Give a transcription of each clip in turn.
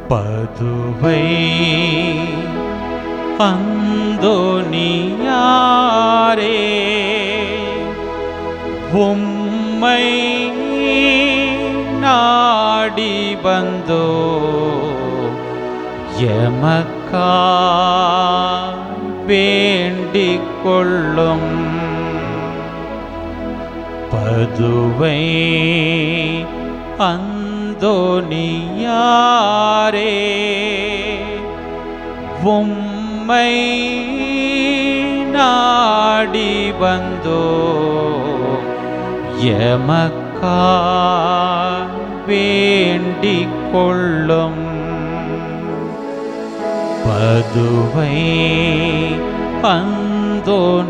பதுவை அந்தோனியாரே உம்மை நாடி வந்தோ எமக்கா வேண்டிக் கொள்ளும். பதுவை அந்தோனியாரே உம்மை நாடி வந்தோ எமக்கா வேண்டிக் கொள்ளும். பதுவை அந்தோனியாரே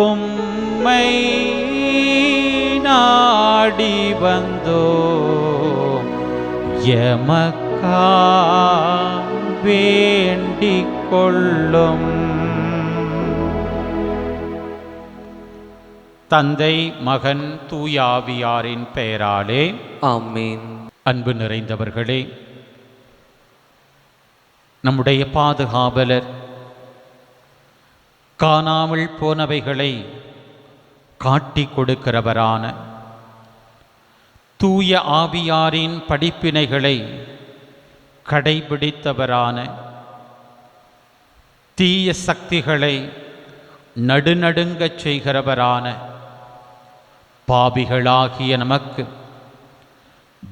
உம்மை நாடி வந்தோ எமக்கா வேண்டிக் கொள்ளும். தந்தை மகன் தூயாவியாரின் பெயராலே ஆமென். அன்பு நிறைந்தவர்களே, நம்முடைய பாதுகாவலர் காணாமல் போனவைகளை காட்டிக் கொடுக்கிறவரான தூய ஆவியாரின் படிப்பினைகளை கடைபிடித்தவரான தீய சக்திகளை நடுநடுங்கச் செய்கிறவரான பாவிகளாகிய நமக்கு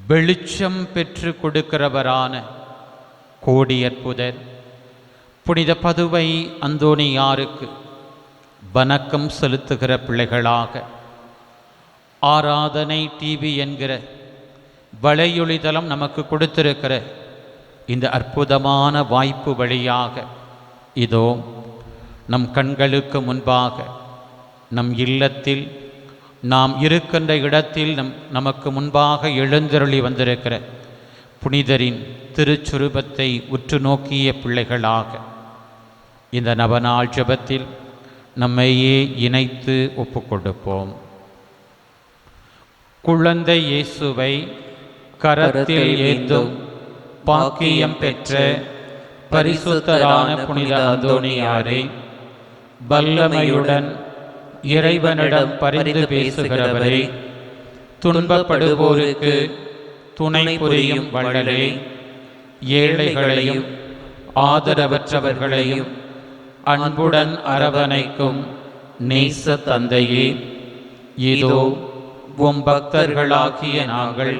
வெளிச்சம் பெற்று கொடுக்கிறவரான கோடியற்புதர் புனித பதுவை அந்தோனியாருக்கு வணக்கம் செலுத்துகிற பிள்ளைகளாக ஆராதனை டிவி என்கிற வலையொலிதளம் நமக்கு கொடுத்திருக்கிற இந்த அற்புதமான வாய்ப்பு வழியாக இதோ நம் கண்களுக்கு முன்பாக நம் இல்லத்தில் நாம் இருக்கின்ற இடத்தில் நமக்கு முன்பாக எழுந்தருளி வந்திருக்கிற புனிதரின் திருச்சுரூபத்தை உற்று நோக்கிய பிள்ளைகளாக இந்த நவநாள் ஜெபத்தில் நம்மையே இணைத்து ஒப்புக்கொடுப்போம். குழந்தை இயேசுவை கரத்தில் ஏந்தும் பாக்கியம் பெற்ற பரிசுத்தரான புனித அந்தோனியாரே, வல்லமையுடன் இறைவனிடம் பரிந்து பேசுகிறவரே, துன்பப்படுவோருக்கு துணை புரியும் வள்ளலே, ஏழைகளையும் ஆதரவற்றவர்களையும் அன்புடன் அரவணைக்கும் நேச தந்தையே, இதோ உம் பக்தர்களாகிய நாங்கள்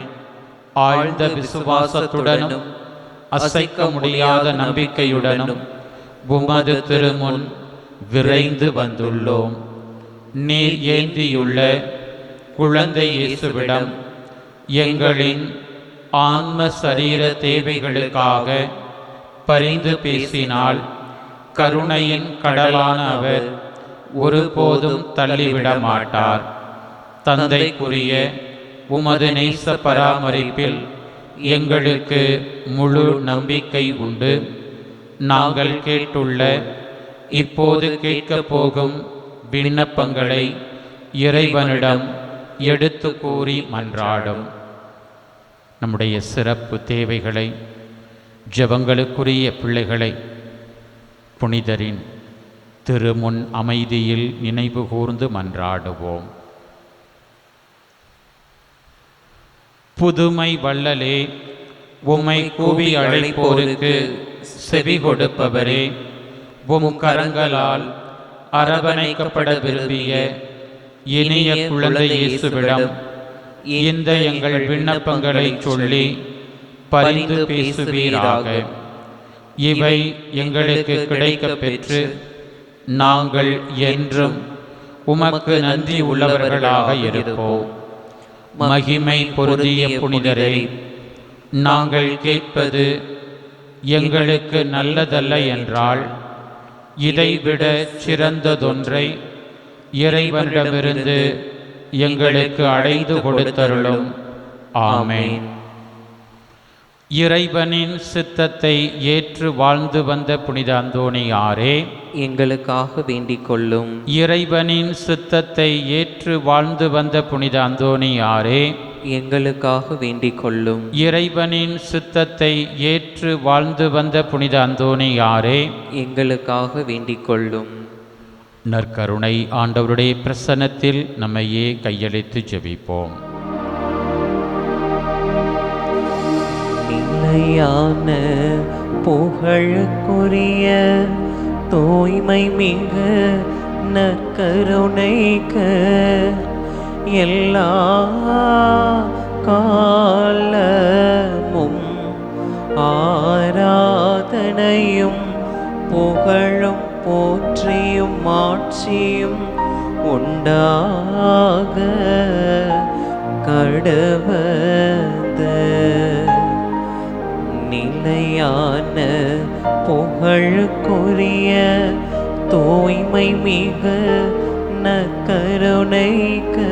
ஆழ்ந்த விசுவாசத்துடனும் அசைக்க முடியாத நம்பிக்கையுடனும் உமது திருமுன் விரைந்து வந்துள்ளோம். நீர் ஏந்தியுள்ள குழந்தை இயேசுவிடம் எங்களின் ஆன்ம சரீர தேவைகளுக்காக பரிந்து பேசினால் கருணையின் கடலான அவர் ஒருபோதும் தள்ளிவிட மாட்டார். தந்தைக்குரிய உமது நேச பராமரிப்பில் எங்களுக்கு முழு நம்பிக்கை உண்டு. நாங்கள் கேட்டுள்ள இப்போது கேட்கப் போகும் விண்ணப்பங்களை இறைவனிடம் எடுத்து கூறி மன்றாடும். நம்முடைய சிறப்பு தேவைகளை, ஜெபங்களுக்குரிய பிள்ளைகளை புனிதரின் திருமுன் அமைதியில் நினைவு கூர்ந்து மன்றாடுவோம். புதுமை வள்ளலே, உம்மை கூவி அழைப்போருக்கு செவி கொடுப்பவரே, உம் கரங்களால் அரவணைக்கப்பட விரும்பிய இனிய குழந்தை இயேசுவிடம் இந்த எங்கள் விண்ணப்பங்களை சொல்லி பரிந்து பேசுவீராக. இவை எங்களுக்கு கிடைக்கப் பெற்று நாங்கள் என்றும் உமக்கு நன்றி உள்ளவர்களாக இருப்போம். மகிமை பொருந்திய புனிதரே, நாங்கள் கேட்பது எங்களுக்கு நல்லதல்ல என்றால் இதைவிட சிறந்ததொன்றை இறைவனிடமிருந்து எங்களுக்கு அடைந்து கொடுத்தருளும். ஆமென். இறைவனின் சித்தத்தை ஏற்று வாழ்ந்து வந்த புனித அந்தோனியாரே, எங்களுக்காக வேண்டிக் கொள்ளும். இறைவனின் சித்தத்தை ஏற்று வாழ்ந்து வந்த புனித அந்தோனியாரே, எங்களுக்காக வேண்டிக் கொள்ளும். இறைவனின் சித்தத்தை ஏற்று வாழ்ந்து வந்த புனித அந்தோணியாரே, எங்களுக்காக வேண்டிக் கொள்ளும். நற்கருணை ஆண்டவருடைய பிரசன்னத்தில் நம்மையே கையளித்து ஜெபிப்போம். நிலையான புகழுக்குரிய தூய்மை மிகு நற்கருணைக்கு எல்லா காலமும் ஆராதனையும் புகழும் போற்றியும் ஆட்சியும் உண்டாக கடவது. நிலையான புகழுக்குரிய தூய்மை மிகு நற்கருணைக்கு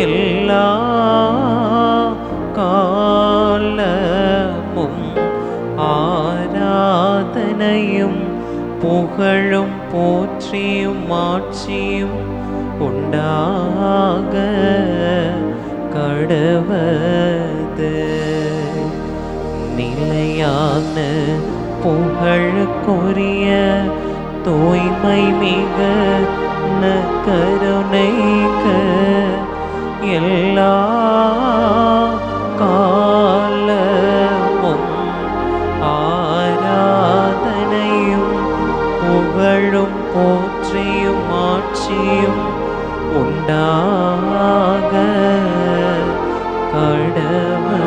எல்லா காலமும் ஆராதனையும் புகழும் போற்றியும் ஆட்சியும் உண்டாக கடவது. நிலையான புகழுக்குரிய தூய்மை மிகு நற்கருணைக்கு எல்லா காலமும் ஆராதனையும் புகழும் போற்றியும் ஆட்சியும் உண்டாக கடவது.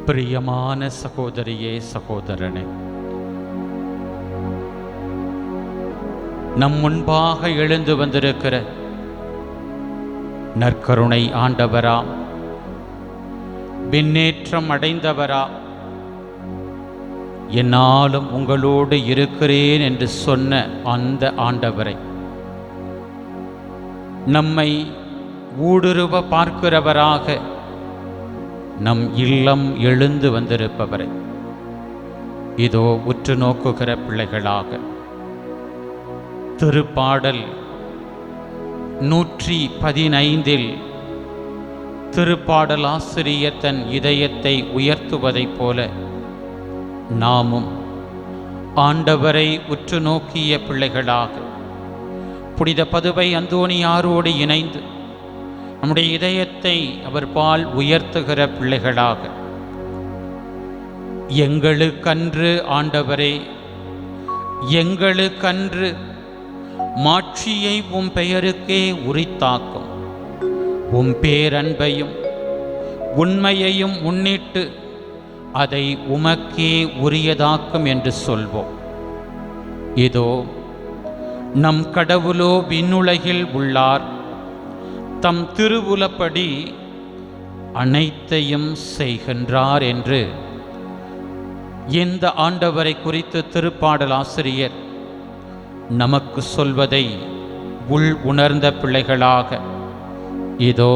பிரியமான சகோதரியே, சகோதரனே, நம் முன்பாக எழுந்து வந்திருக்கிற நற்கருணை ஆண்டவராம், விண்ணேற்றம் அடைந்தவரா, என்னாலும் உங்களோடு இருக்கிறேன் என்று சொன்ன அந்த ஆண்டவரை, நம்மை ஊடுருவ பார்க்கிறவராக நம் இல்லம் எழுந்து வந்திருப்பவரை இதோ உற்று நோக்குகிற பிள்ளைகளாக திருப்பாடல் 115 திருப்பாடல் ஆசிரியர் தன் இதயத்தை உயர்த்துவதைப் போல நாமும் ஆண்டவரை உற்று நோக்கிய பிள்ளைகளாக புனித பதுவை அந்தோணியாரோடு இணைந்து நம்முடைய இதயத்தை அவர் பால் உயர்த்துகிற பிள்ளைகளாக, எங்களுக்கன்று ஆண்டவரே, எங்களுக்கன்று மாட்சியை உம் பெயருக்கே உரித்தாக்கும், உம் பேரன்பையும் உண்மையையும் முன்னிட்டு அதை உமக்கே உரியதாக்கும் என்று சொல்வோம். இதோ நம் கடவுளோ விண்ணுலகில் உள்ளார், தம் திருவுலப்படி அனைத்தையும் செய்கின்றார் என்று இந்த ஆண்டவரை குறித்து திருப்பாடல் ஆசிரியர் நமக்கு சொல்வதை உள் உணர்ந்த பிள்ளைகளாக இதோ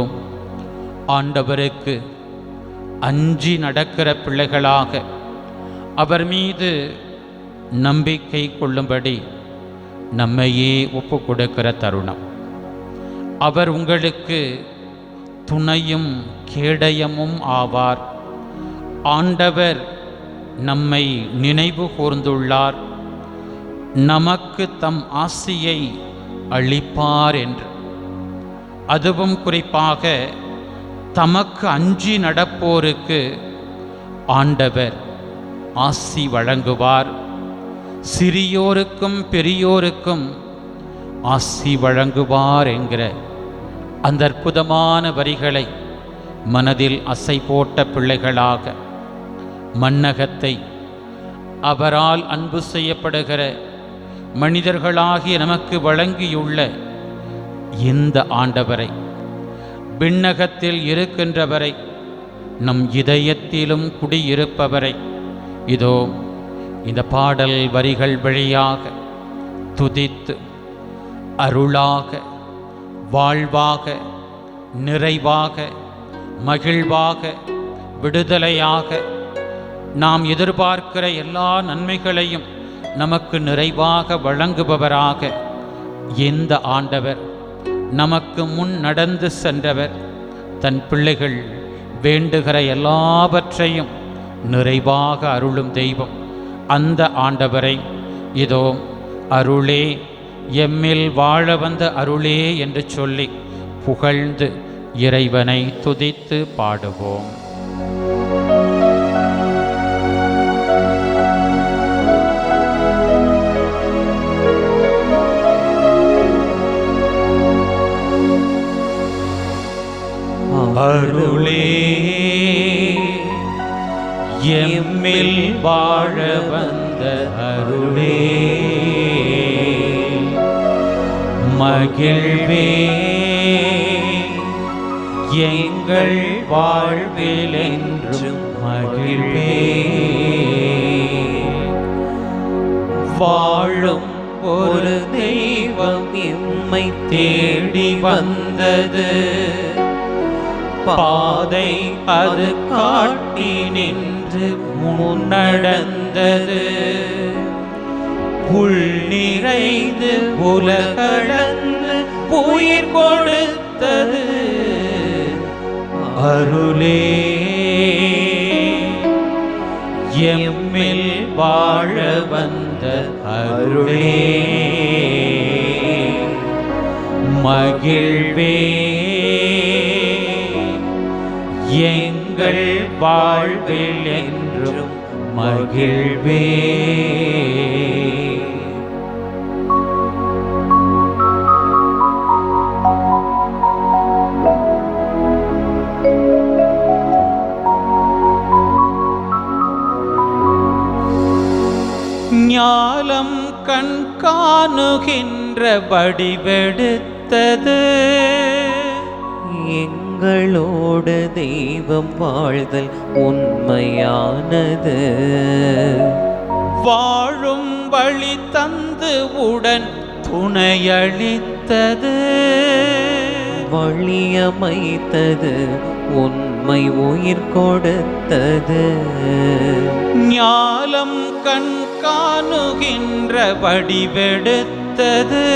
ஆண்டவருக்கு அஞ்சி நடக்கிற பிள்ளைகளாக அவர் மீது நம்பிக்கை கொள்ளும்படி நம்மையே ஒப்பு கொடுக்கிற தருணம். அவர் உங்களுக்கு துணையும் கேடயமும் ஆவார். ஆண்டவர் நம்மை நினைவு கூர்ந்துள்ளார், நமக்கு தம் ஆசியை அளிப்பார் என்று. அதுவும் குறிப்பாக தமக்கு அஞ்சி நடப்போருக்கு ஆண்டவர் ஆசி வழங்குவார். சிறியோருக்கும் பெரியோருக்கும் ஆசி வழங்குவார் என்கிற அந்த அற்புதமான வரிகளை மனதில் அசை போட்ட பிள்ளைகளாக மன்னகத்தை அவரால் அன்பு செய்யப்படுகிற மனிதர்களாகிய நமக்கு வழங்கியுள்ள இந்த ஆண்டவரை, விண்ணகத்தில் இருக்கின்றவரை, நம் இதயத்திலும் குடியிருப்பவரை இதோ இந்த பாடல் வரிகள் வழியாக துதித்து அருளாக, வாழ்வாக, நிறைவாக, மகிழ்வாக, விடுதலையாக நாம் எதிர்பார்க்கிற எல்லா நன்மைகளையும் நமக்கு நிறைவாக வழங்குபவராக இந்த ஆண்டவர், நமக்கு முன் நடந்து சென்றவர், தன் பிள்ளைகள் வேண்டுகிற எல்லாவற்றையும் நிறைவாக அருளும் தெய்வம். அந்த ஆண்டவரை இதோ அருளே, எம்மில் வாழ வந்த அருளே என்று சொல்லி புகழ்ந்து இறைவனை துதித்து பாடுவோம். அருளே, எம்மில் வாழ வந்த அருளே, மகிழ்வே, எங்கள் வாழ்வில் என்றும் மகிழ்வே. வாழும் ஒரு தெய்வம் எம்மை தேடி வந்தது, பாதை அது காட்டி நின்று முன்னடந்தது. உள் நிறைந்து உலகளந்து உயிர் கொடுத்தது அருளே, எம்மில் வாழ வந்த அருளே, மகிழ்வே, எங்கள் வாழ்வில் என்றும் மகிழ்வே. ஞாலம் கண் காணுகின்ற வடிவெடுத்தது, எங்களோடு தெய்வம் வாழ்தல் உண்மையானது. வாழும் வழி தந்து உடன் துணையளித்தது, வழியமைத்தது, உண்மை உயிர் கொடுத்தது. ஞாலம் கண் காணுகின்ற வடிவெடுத்தது,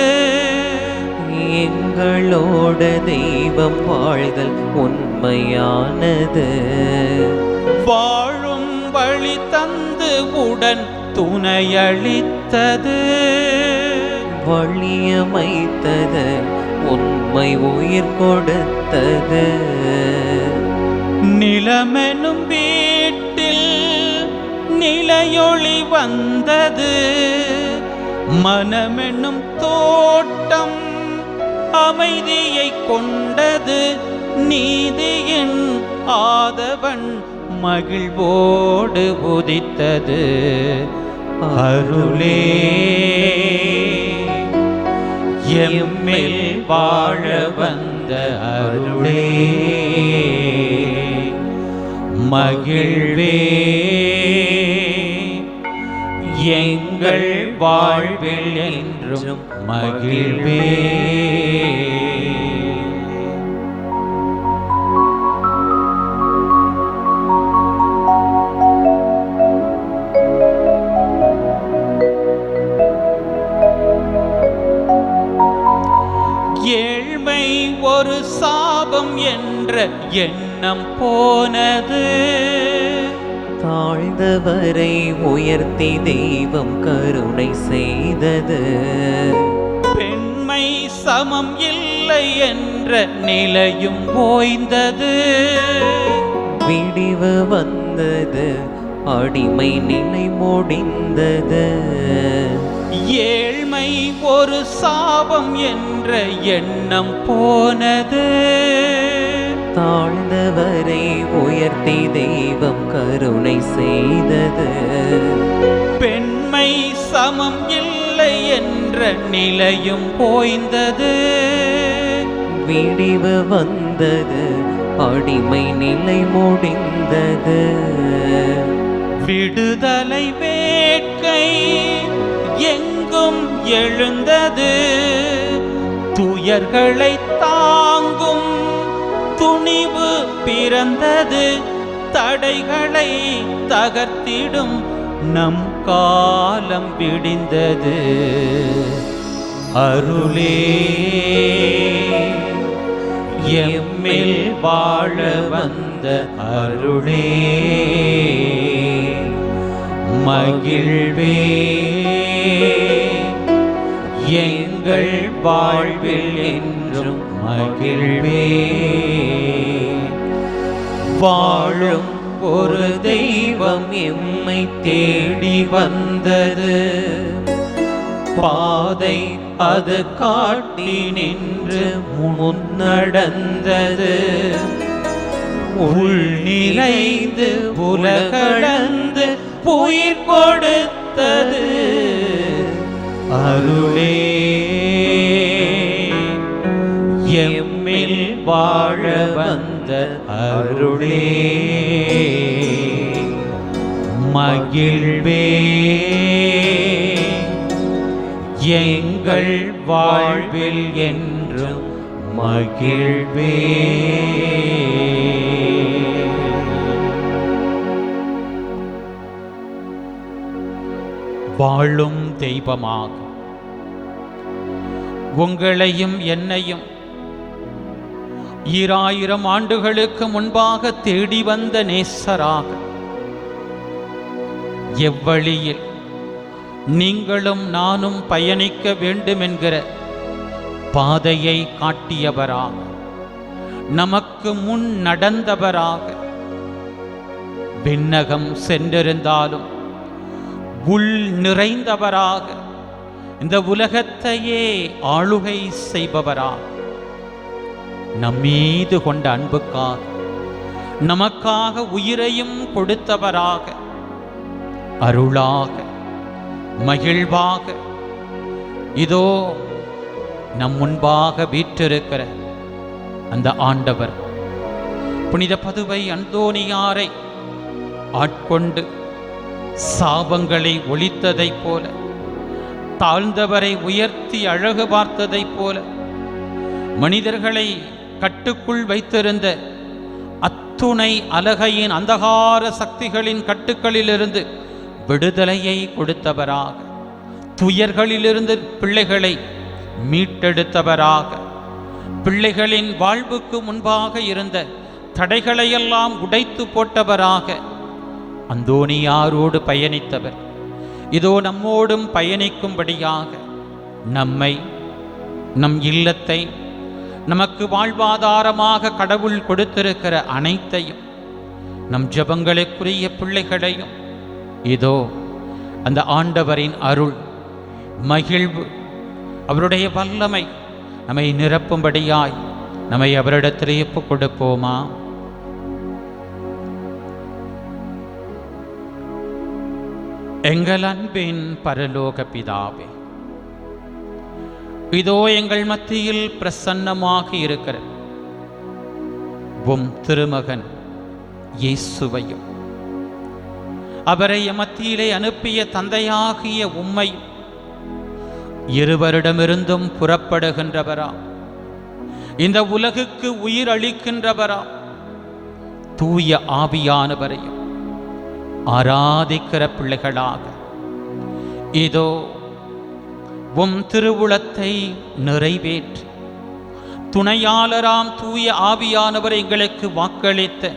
எங்களோடு தெய்வம் வாழ்தல் உண்மையானது. வாழும் வழி தந்து உடன் துணையளித்தது, வழியமைத்தது, உண்மை உயிர் கொடுத்தது. நிலமெனும் வீட்டில் நிலையொளி வந்தது, மனமெனும் தோட்டம் அமைதியை கொண்டது. நீதியின் ஆதவன் மகிழ்வோடு உதித்தது அருளே, எம்மில் வாழ வந்த அருளே, மகிழ்வே, எங்கள் வாழ்வில் என்றும் மகிழ்வே. ஏழ்மை ஒரு சாபம் என்ற எண்ணம் போனது, தாழ்ந்தவரை உயர்த்தி தெய்வம் கருணை செய்தது. பெண்மை சமம் இல்லை என்ற நிலையும் ஓய்ந்தது, விடிவு வந்தது, அடிமை நிலை முடிந்தது. ஏழ்மை ஒரு சாபம் என்ற எண்ணம் போனது, தாழ்ந்தவரை உயர்த்தி தெய்வம் கருணை செய்தது. பெண்மை சமம் இல்லை என்ற நிலையும் ஓய்ந்தது, விடிவு வந்தது, அடிமை நிலை முடிந்தது. விடுதலை வேட்கை எங்கும் எழுந்தது, துயர்களை தாங்கும் துணிவு பிறந்தது. தடைகளை தகர்த்திடும் நம் காலம் விடிந்தது. அருளே எம்மில் வாழ வந்த அருளே, மகிழ்வே எங்கள் வாழ்வில் என்றும் மகிழ்வே. வாழும் ஒரு தெய்வம் எம்மை தேடி வந்தது, பாதை அது காட்டி நின்று முன்னடந்தது. உள் நிறைந்து உலகளந்து உயிர் கொடுத்தது. அருளே எம்மில் வாழ வந்த அருளே, மகிழ்வே எங்கள் வாழ்வில் என்றும் மகிழ்வே. வாழும் தெய்வமாக உங்களையும் என்னையும் 2000 ஆண்டுகளுக்கு முன்பாக தேடி வந்த நேசராக, எவ்வழியில் நீங்களும் நானும் பயணிக்க வேண்டும் என்கிற பாதையை காட்டியவராக, நமக்கு முன் நடந்தவராக, விண்ணகம் சென்றிருந்தாலும் உள் நிறைந்தவராக, இந்த உலகத்தையே ஆளுகை செய்பவராக, நம்மீது கொண்ட அன்புக்காக நமக்காக உயிரையும் கொடுத்தவராக, அருளாக மகிழ்வாக இதோ நம் முன்பாக வீற்றிருக்கிற அந்த ஆண்டவர் புனித பதுவை அந்தோணியாரை ஆட்கொண்டு சாபங்களை ஒழித்ததைப் போல, தாழ்ந்தவரை உயர்த்தி அழகு பார்த்ததைப் போல, மனிதர்களை கட்டுக்குள் வைத்திருந்த அத்துணை அலகையின் அந்தகார சக்திகளின் கட்டுக்களிலிருந்து விடுதலையை கொடுத்தவராக, துயர்களிலிருந்து பிள்ளைகளை மீட்டெடுத்தவராக, பிள்ளைகளின் வாழ்வுக்கு முன்பாக இருந்த தடைகளையெல்லாம் உடைத்து போட்டவராக அந்தோணியாரோடு பயணித்தவர் இதோ நம்மோடும் பயணிக்கும்படியாக நம்மை, நம் இல்லத்தை, நமக்கு வாழ்வாதாரமாக கடவுள் கொடுத்திருக்கிற அனைத்தையும், நம் ஜெபங்களுக்குரிய பிள்ளைகளையும் இதோ அந்த ஆண்டவரின் அருள், மகிழ்வு, அவருடைய வல்லமை நம்மை நிரப்பும்படியாய் நம்மை அவரிடத்திலே ஒப்புக் கொடுப்போமா? எங்கள் அன்பின் பரலோக பிதாவே, இதோ எங்கள் மத்தியில் பிரசன்னமாக இருக்கிற உம் திருமகன் இயேசுவையும், அவரை மத்தியிலே அனுப்பிய தந்தையாகிய உம்மை, இருவரிடமிருந்தும் புறப்படுகின்றவரா, இந்த உலகுக்கு உயிர் அளிக்கின்றவரா, தூய ஆவியானவரையும் ஆராதிக்கிற பிள்ளைகளாக இதோ உம் திருவுளத்தை நிறைவேற்றி துணையாளராம் தூய ஆவியானவரை எங்களுக்கு வாக்களித்த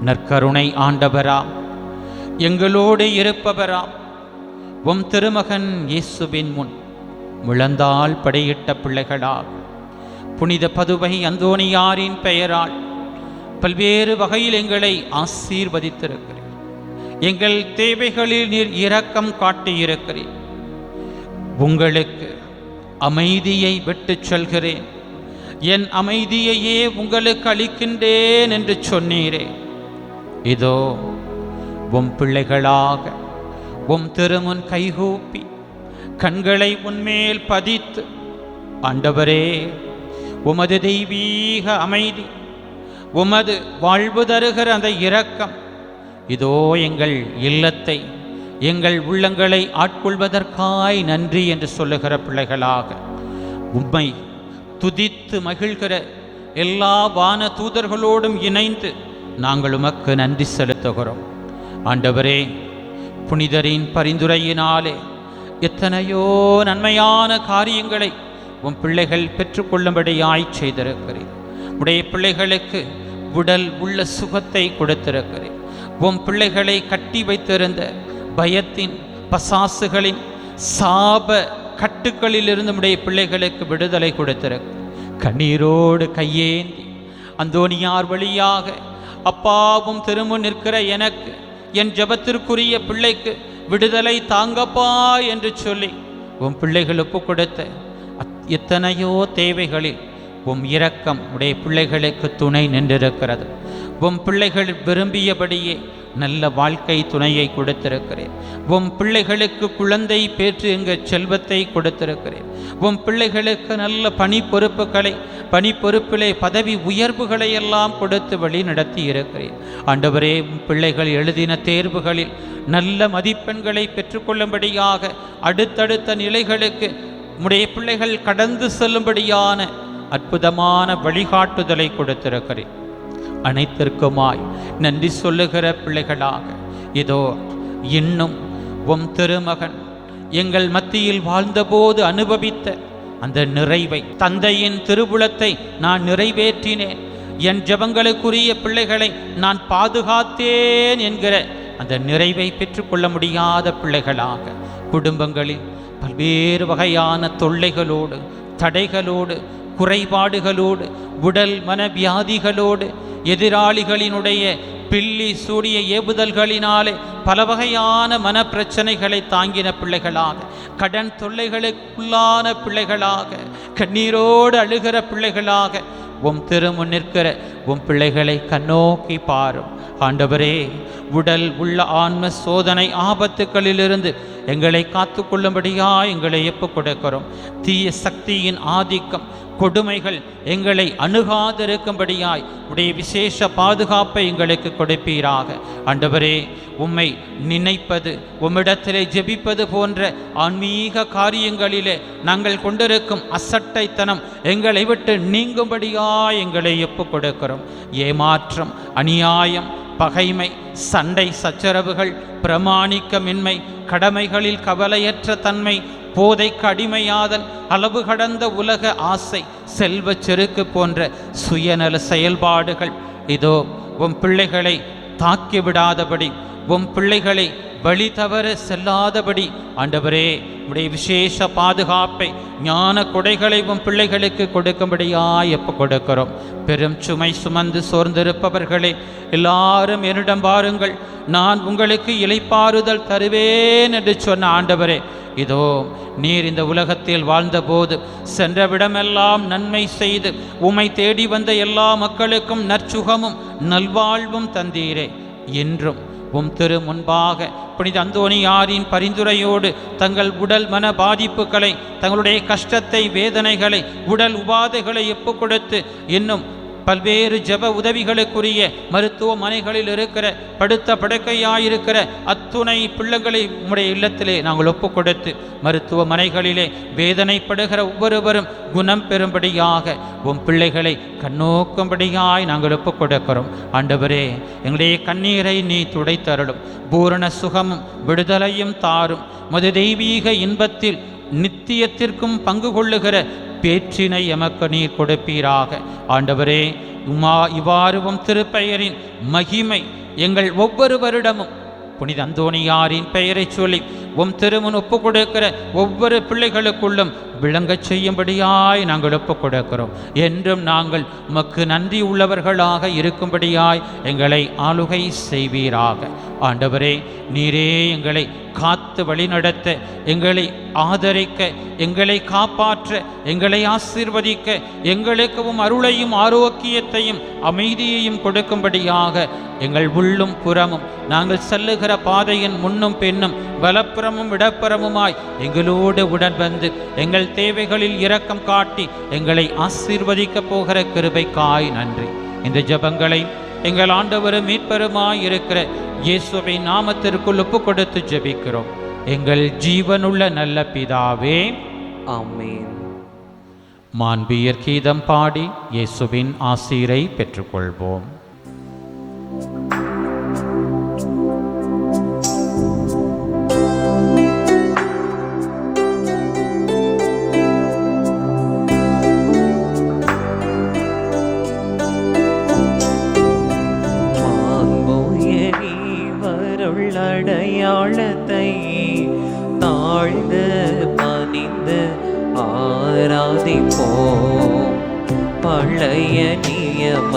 நற்கருணை ஆண்டவராம், எங்களோடு இருப்பவராம் உம் திருமகன் இயேசுவின் முன் முழந்தால் படையிட்ட பிள்ளைகளாக புனித பதுவை அந்தோணியாரின் பெயரால் பல்வேறு வகையில் எங்களை ஆசீர்வதித்திருக்கிறேன். எங்கள் தேவைகளில் நீர் இரக்கம் காட்டியிருக்கிறேன். உங்களுக்கு அமைதியை விட்டுச் சொல்கிறேன், என் அமைதியையே உங்களுக்கு அளிக்கின்றேன் என்று சொன்னீரே. இதோ உம் பிள்ளைகளாக உம் திருமுன் கைகூப்பி கண்களை உன்மேல் பதித்து, ஆண்டவரே, உமது தெய்வீக அமைதி, உமது வாழ்வு தருகிற அந்த இரக்கம் இதோ எங்கள் இல்லத்தை, எங்கள் உள்ளங்களை ஆட்கொள்வதற்காய் நன்றி என்று சொல்லுகிற பிள்ளைகளாக உம்மை துதித்து மகிழ்கிற எல்லா வான தூதர்களோடும் இணைந்து நாங்கள் உமக்கு நன்றி செலுத்துகிறோம். ஆண்டவரே, புனிதரின் பரிந்துரையினாலே எத்தனையோ நன்மையான காரியங்களை உம் பிள்ளைகள் பெற்றுக்கொள்ளும்படியாய் செய்திருக்கிறேன். உடைய பிள்ளைகளுக்கு உடல் உள்ள சுகத்தை கொடுத்திருக்கிறேன். உம் பிள்ளைகளை கட்டி வைத்திருந்த பயத்தின் பசாசுகளின் சாப கட்டுக்களிலிருந்து உடைய பிள்ளைகளுக்கு விடுதலை கொடுத்திருக்கிறேன். கண்ணீரோடு கையேந்தி அந்தோனியார் வழியாக அப்பாவும் திருமுன் நிற்கிற எனக்கு என் ஜெபத்திற்குரிய பிள்ளைக்கு விடுதலை தாங்கப்பா என்று சொல்லி உம் பிள்ளைகள் ஒப்பு கொடுத்த எத்தனையோ தேவைகளில் உம் இரக்கம் உடைய பிள்ளைகளுக்கு துணை நின்றிருக்கிறது. உம் பிள்ளைகள் விரும்பியபடியே நல்ல வாழ்க்கை துணையை கொடுத்திருக்கிறேன். உம் பிள்ளைகளுக்கு குழந்தை பேற்று எங்கள் செல்வத்தை கொடுத்திருக்கிறேன். உம் பிள்ளைகளுக்கு நல்ல பணி பொறுப்பிலே பதவி உயர்வுகளை எல்லாம் கொடுத்து வழி நடத்தி இருக்கிறேன். ஆண்டவரே, பிள்ளைகள் எழுதின தேர்வுகளில் நல்ல மதிப்பெண்களை பெற்றுக்கொள்ளும்படியாக அடுத்தடுத்த நிலைகளுக்கு உடைய பிள்ளைகள் கடந்து செல்லும்படியான அற்புதமான வழிகாட்டுதலை கொடுத்திருக்கிறேன். அனைத்திற்குமாய் நன்றி சொல்லுகிற பிள்ளைகளாக இதோ இன்னும் உம் திருமகன் எங்கள் மத்தியில் வாழ்ந்தபோது அனுபவித்த அந்த நிறைவை, தந்தையின் திருவுளத்தை நான் நிறைவேற்றினேன், என் ஜெபங்களுக்குரிய பிள்ளைகளை நான் பாதுகாத்தேன் என்கிற அந்த நிறைவை பெற்றுக்கொள்ள முடியாத பிள்ளைகளாக குடும்பங்களில் பல்வேறு வகையான தொல்லைகளோடு, தடைகளோடு, குறைபாடுகளோடு, உடல் மனவியாதிகளோடு, எதிராளிகளினுடைய பில்லி சூடிய ஏவுதல்களினாலே பல வகையான மனப்பிரச்சனைகளை தாங்கின பிள்ளைகளாக, கடன் தொல்லைகளுக்குள்ளான பிள்ளைகளாக, கண்ணீரோடு அழுகிற பிள்ளைகளாக உம் திருமுன் நிற்கிற உம் பிள்ளைகளை கண்ணோக்கி பாரும். ஆண்டவரே, உடல் உள்ள ஆன்ம சோதனை ஆபத்துக்களிலிருந்து எங்களை காத்து கொள்ளும்படியா எங்களை எப்போ கொடுக்கிறோம். தீய சக்தியின் ஆதிக்கம், கொடுமைகள் எங்களை அணுகாதிருக்கும்படியாய் உடைய விசேஷ பாதுகாப்பை எங்களுக்கு கொடுப்பீராக. ஆண்டவரே, உம்மை நினைப்பது, உம்மிடத்திலே ஜெபிப்பது போன்ற ஆன்மீக காரியங்களிலே நாங்கள் கொண்டிருக்கும் அசட்டைத்தனம் எங்களை விட்டு நீங்கும்படியாய் எங்களை எப்போ கொடுக்கிறோம். ஏமாற்றம், அநியாயம், பகைமை, சண்டை சச்சரவுகள், பிரமாணிக்கமின்மை, கடமைகளில் கவலையற்ற தன்மை, போதைக்கு அடிமையாதல், அளவு கடந்த உலக ஆசை, செல்வ செருக்கு போன்ற சுயநல செயல்பாடுகள் இதோ உம் பிள்ளைகளை தாக்கிவிடாதபடி, உம் பிள்ளைகளை வழி தவற செல்லாதபடி ஆண்டவரே உடைய விசேஷ பாதுகாப்பை, ஞான கொடைகளை உம் பிள்ளைகளுக்கு கொடுக்கும்படியாய் எப்போ கொடுக்கிறோம். பெரும் சுமை சுமந்து சோர்ந்திருப்பவர்களே, எல்லாரும் என்னிடம் பாருங்கள், நான் உங்களுக்கு இளைப்பாறுதல் தருவேன் என்று சொன்ன ஆண்டவரே, இதோ நீர் இந்த உலகத்தில் வாழ்ந்தபோது சென்றவிடமெல்லாம் நன்மை செய்து உம்மை தேடி வந்த எல்லா மக்களுக்கும் நற்சுகமும் நல்வாழ்வும் தந்தீரே. என்றும் உம் திரு முன்பாக புனித அந்தோனியாரின் பரிந்துரையோடு தங்கள் உடல் மன பாதிப்புகளை, தங்களுடைய கஷ்டத்தை, வேதனைகளை, உடல் உபாதைகளை எப்போ கொடுத்து இன்னும் பல்வேறு ஜெப உதவிகளுக்குரிய மருத்துவமனைகளில் இருக்கிற படுத்த படுக்கையாயிருக்கிற அத்துணை பிள்ளைகளை உம்முடைய இல்லத்திலே நாங்கள் ஒப்பு கொடுத்து மருத்துவமனைகளிலே வேதனைப்படுகிற ஒவ்வொருவரும் குணம் பெறும்படியாக உம் பிள்ளைகளை கண்ணோக்கும்படியாய் நாங்கள் ஒப்பு கொடுக்கிறோம். ஆண்டவரே, எங்களுடைய கண்ணீரை நீ துடைத்தருளும், பூரண சுகமும் விடுதலையும் தாரும். மது தெய்வீக இன்பத்தில் நித்தியத்திற்கும் பங்கு கொள்ளுகிற பேற்றினை எமக்கு நீர் கொடுப்பீராக. ஆண்டவரே, இவ்வாறுவும் திருப்பெயரின் மகிமை எங்கள் ஒவ்வொருவரிடமும் புனித அந்தோனியாரின் பெயரை சொல்லி உம் திருமுன் ஒப்பு கொடுக்கிற ஒவ்வொரு பிள்ளைகளுக்குள்ளும் விளங்கச் செய்யும்படியாய் நாங்கள் ஒப்பு கொடுக்கிறோம். என்றும் நாங்கள் உமக்கு நன்றி உள்ளவர்களாக இருக்கும்படியாய் எங்களை ஆளுகை செய்வீராக. ஆண்டவரே, நீரே எங்களை காத்து வழிநடத்த, எங்களை ஆதரிக்க, எங்களை காப்பாற்ற, எங்களை ஆசீர்வதிக்க, எங்களுக்கும் அருளையும் ஆரோக்கியத்தையும் அமைதியையும் கொடுக்கும்படியாக எங்கள் உள்ளும் புறமும் நாங்கள் செல்லுகிற பாதையின் முன்னும் பின்னும் வலப்புறமும் இடப்புறமுமாய் எங்களோடு உடன் வந்து எங்கள் தேவைகளில் இரக்கம் காட்டி எங்களை ஆசீர்வதிக்க போகிற கிருபைக்காய் நன்றி. இந்த ஜெபங்களை எங்கள் ஆண்டவரும் மீட்பருமாய் இருக்கிற இயேசுவின் நாமத்திற்குள் ஒப்பு கொடுத்து ஜெபிக்கிறோம். எங்கள் ஜீவனுள்ள நல்ல பிதாவே, ஆமென். மாண்பியர் கீதம் பாடி இயேசுவின் ஆசீரை பெற்றுக்கொள்வோம். வாழ்க பணிந்து ஆராதிப்போம். பழைய நியம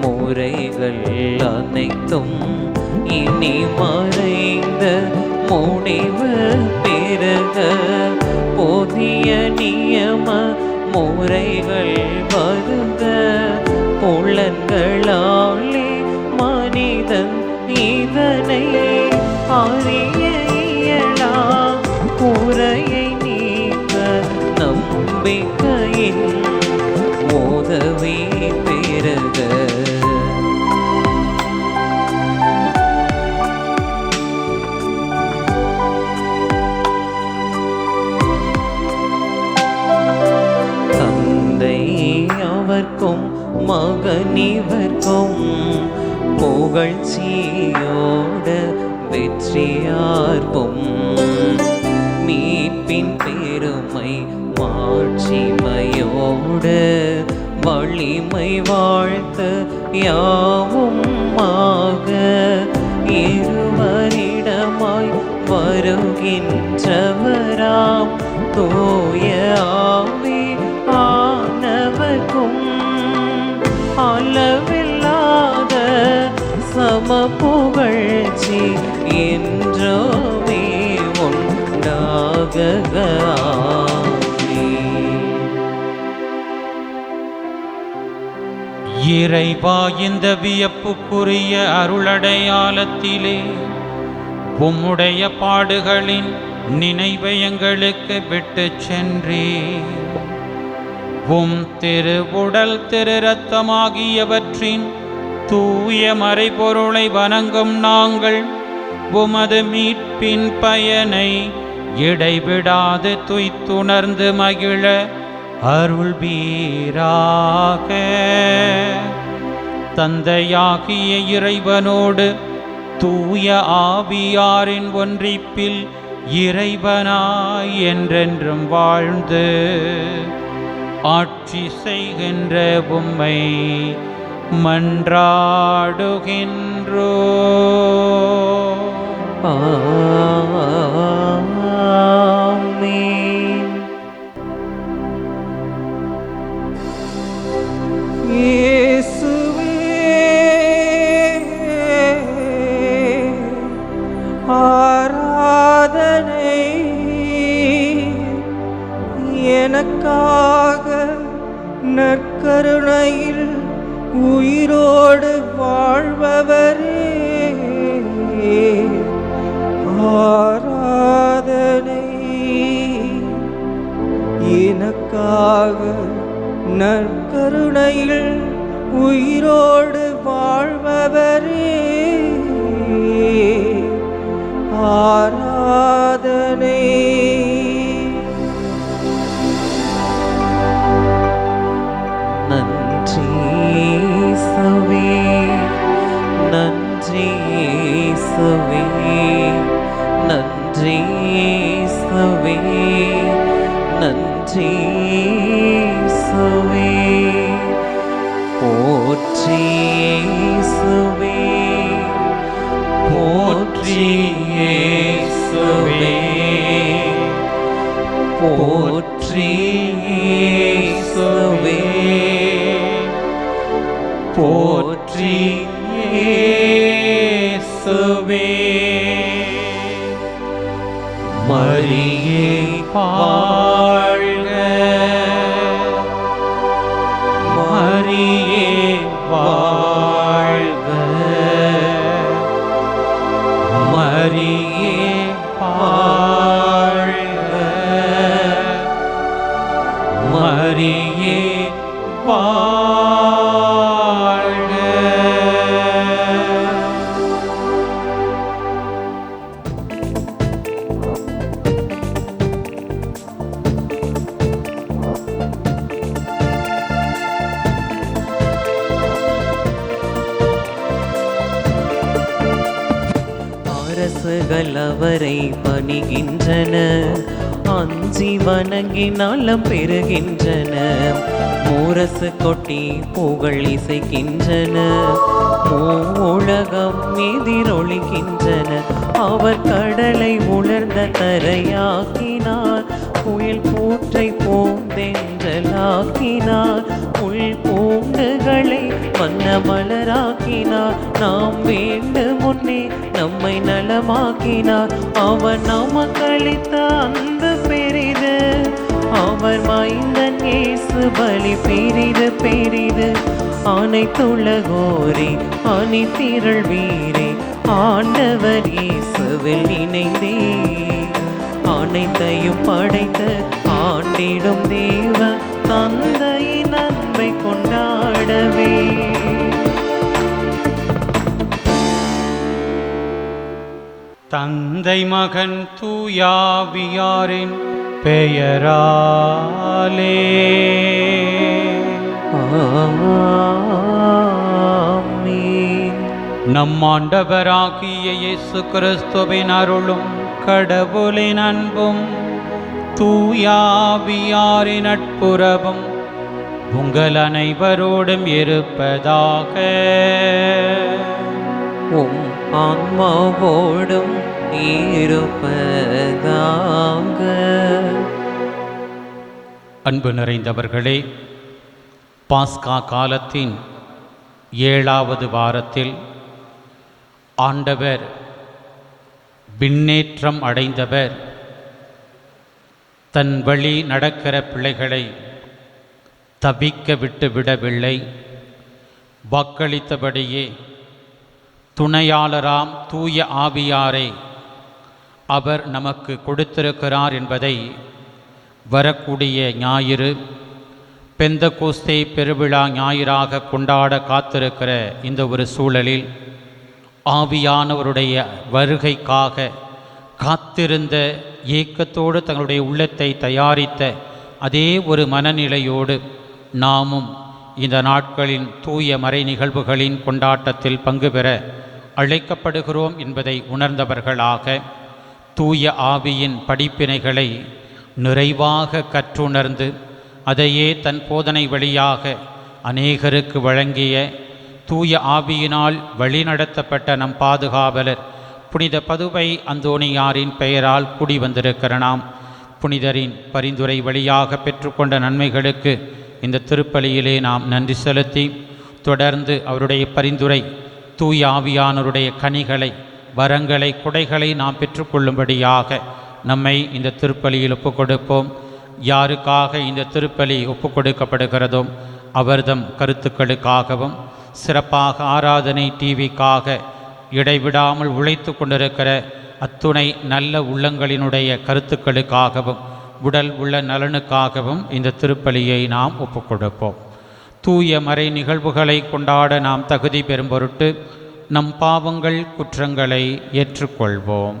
முறைகள் அனைத்தும் இனி மறைந்த முடிவு பெருக. புதிய நியம முறைகள் வருக. புலன்களாலே மனிதன் இதனை அறிய இயலா. குறையை நீக்க நம்பிக்கையின் உதவி பெருக. தந்தை அவர்க்கும் மகனிவர்க்கும் புகழ்ச்சியோடு வெற்றியார்க்கும். மீட்பின் பெருமை மாட்சிமையோடு வலிமை வாழ்த்து யாவும் ஆக. இருவரிடமாய் வருகின்றவராம் தூய ஆவி ஆனவர்க்கும் அளவில்லாத சம புகழ்ச்சி என்றோமே உண்டாக. இறைவா, இந்த வியப்புக்குரிய அருளடையாளத்திலே உம்முடைய பாடுகளின் நினைவை எங்களுக்கு விட்டுச் சென்றே. உம் திரு உடல் திரு இரத்தமாகியவற்றின் தூய மறைபொருளை வணங்கும் நாங்கள் உமது மீட்பின் பயனை இடைவிடாது துய்த்துணர்ந்து மகிழ அருள்வீராக. தந்தையாகிய இறைவனோடு தூய ஆவியாரின் ஒன்றிப்பில் இறைவனாய் என்றென்றும் வாழ்ந்து ஆட்சி செய்கின்ற உம்மை மன்றாடுகின்றோ. ஆமென். இயேசுவே, ஆராதனை. எனக்காக நற்கருணையில் உயிரோடு வாழ்பவரே, ஆராதனை. எனக்காக நற்கருணையில் உயிரோடு வாழ்பவரே, ஆராதனை. நன்றி இயேசுவே, நன்றி இயேசுவே, நன்றி இயேசுவே, நன்றி இயேசுவே. போற்றி இயேசுவே, போற்றி இயேசுவே, போற்றி இயேசுவே, போற்றி இயேசுவே. மரியே வாழ்க, மரியே வாழ்க, மரியே வாழ்க, மரியே வாழ்க. அரசுகள் அவரை பணிகின்றன, அஞ்சி வணங்கி நலம் பெறுகின்றன. முரசு கொட்டி புகழ் இசைக்கின்றன, மூலகம் எதிரொலிக்கின்றன. அவர் கடலை உணர்ந்த நிலத்தரையாக்கினார், புயல் கூற்றை பூந்தென்றலாக்கினார், உள் பூண்டுகளை வண்ண மலராக்கினார். நாம் வேண்டும் முன்னே நம்மை நலமாக்கினார். அவர் நமக்களித்த அன்பு பெரிது, அவர் மைந்தன் இயேசு பலி பெரிது பெரிது. அனைத்துலகோரே அணிதிரள் வீரே, ஆண்டவர் இயேசுவில் இணைந்தே அனைத்தையும் படைத்த ஆண்டிடும் தேவ தந்தையின் அன்பை கொண்டாடவே. தந்தை மகன் தூயாவியாரின் பெயராலே ஆமென். நம் ஆண்டவராகிய இயேசு கிறிஸ்துவின் அருளும் கடவுளின் அன்பும் தூயாவியாரின் நட்புறவும் உங்கள் அனைவரோடும் இருப்பதாக. உம் ஆன்மாவோடும் இருப்பதாக. அன்பு நிறைந்தவர்களே, பாஸ்கா காலத்தின் 7வது வாரத்தில் ஆண்டவர் விண்ணேற்றம் அடைந்தவர் தன் வழி நடக்கிற பிள்ளைகளை தவிக்க விட்டு விடவில்லை. வாக்களித்தபடியே துணையாளராம் தூய ஆவியாரை அவர் நமக்கு கொடுத்திருக்கிறார் என்பதை வரக்கூடிய ஞாயிறு பெந்தகோஸ்தே பெருவிழா ஞாயிறாக கொண்டாட காத்திருக்கிற இந்த ஒரு சூழலில் ஆவியானவருடைய வருகைக்காக காத்திருந்த ஏக்கத்தோடு தங்களுடைய உள்ளத்தை தயாரித்த அதே ஒரு மனநிலையோடு நாமும் இந்த நாட்களின் தூய மறை நிகழ்வுகளின் கொண்டாட்டத்தில் பங்கு பெற அழைக்கப்படுகிறோம் என்பதை உணர்ந்தவர்களாக தூய ஆவியின் படிப்பினைகளை நிறைவாக கற்றுணர்ந்து அதையே தன் போதனை வழியாக அநேகருக்கு வழங்கிய தூய ஆவியினால் வழிநடத்தப்பட்ட நம் பாதுகாவலர் புனித பதுவை அந்தோணியாரின் பெயரால் கூடி வந்திருக்கிற நாம் புனிதரின் பரிந்துரை வழியாக பெற்றுக்கொண்ட நன்மைகளுக்கு இந்த திருப்பலியிலே நாம் நன்றி செலுத்தி தொடர்ந்து அவருடைய பரிந்துரை தூய ஆவியானவருடைய கனிகளை வரங்களை கொடைகளை நாம் பெற்றுக்கொள்ளும்படியாக நம்மை இந்த திருப்பலியில் ஒப்புக்கொடுப்போம். யாருக்காக இந்த திருப்பலி ஒப்புக்கொடுக்கப்படுகிறதோ அவர்தம் கருத்துக்களுக்காகவும் சிறப்பாக ஆராதனை டிவிக்காக இடைவிடாமல் உழைத்து கொண்டிருக்கிற அத்துணை நல்ல உள்ளங்களினுடைய கருத்துக்களுக்காகவும் உடல் உள்ள நலனுக்காகவும் இந்த திருப்பலியை நாம் ஒப்புக்கொடுப்போம். தூய மறை நிகழ்வுகளை கொண்டாட நாம் தகுதி பெறும் பொருட்டு நம் பாவங்கள் குற்றங்களை ஏற்றுக்கொள்வோம்.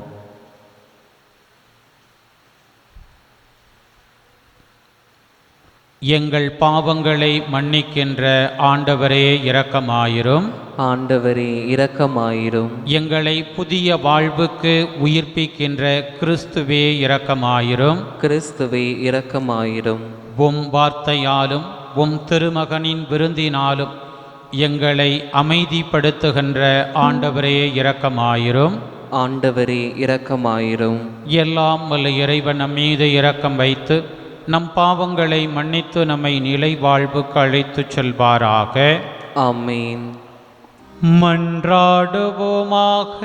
எங்கள் பாவங்களை மன்னிக்கின்ற ஆண்டவரே இரக்கமாயிரும். ஆண்டவரே இரக்கமாயிரும். எங்களை புதிய வாழ்வுக்கு உயிர்ப்பிக்கின்ற கிறிஸ்துவே இரக்கமாயிரும். கிறிஸ்துவே இரக்கமாயிரும். உம் வார்த்தையாலும் உம் திருமகனின் விருந்தினாலும் எங்களை அமைதிப்படுத்துகின்ற ஆண்டவரே இரக்கமாயிரும். ஆண்டவரே இரக்கமாயிரும். எல்லாம் வல்ல இறைவன் நம் மீது இரக்கம் வைத்து நம் பாவங்களை மன்னித்து நம்மை நிலை வாழ்வுக்கு அழைத்துச் செல்வாராக. ஆமென். மன்றாடுவோமாக.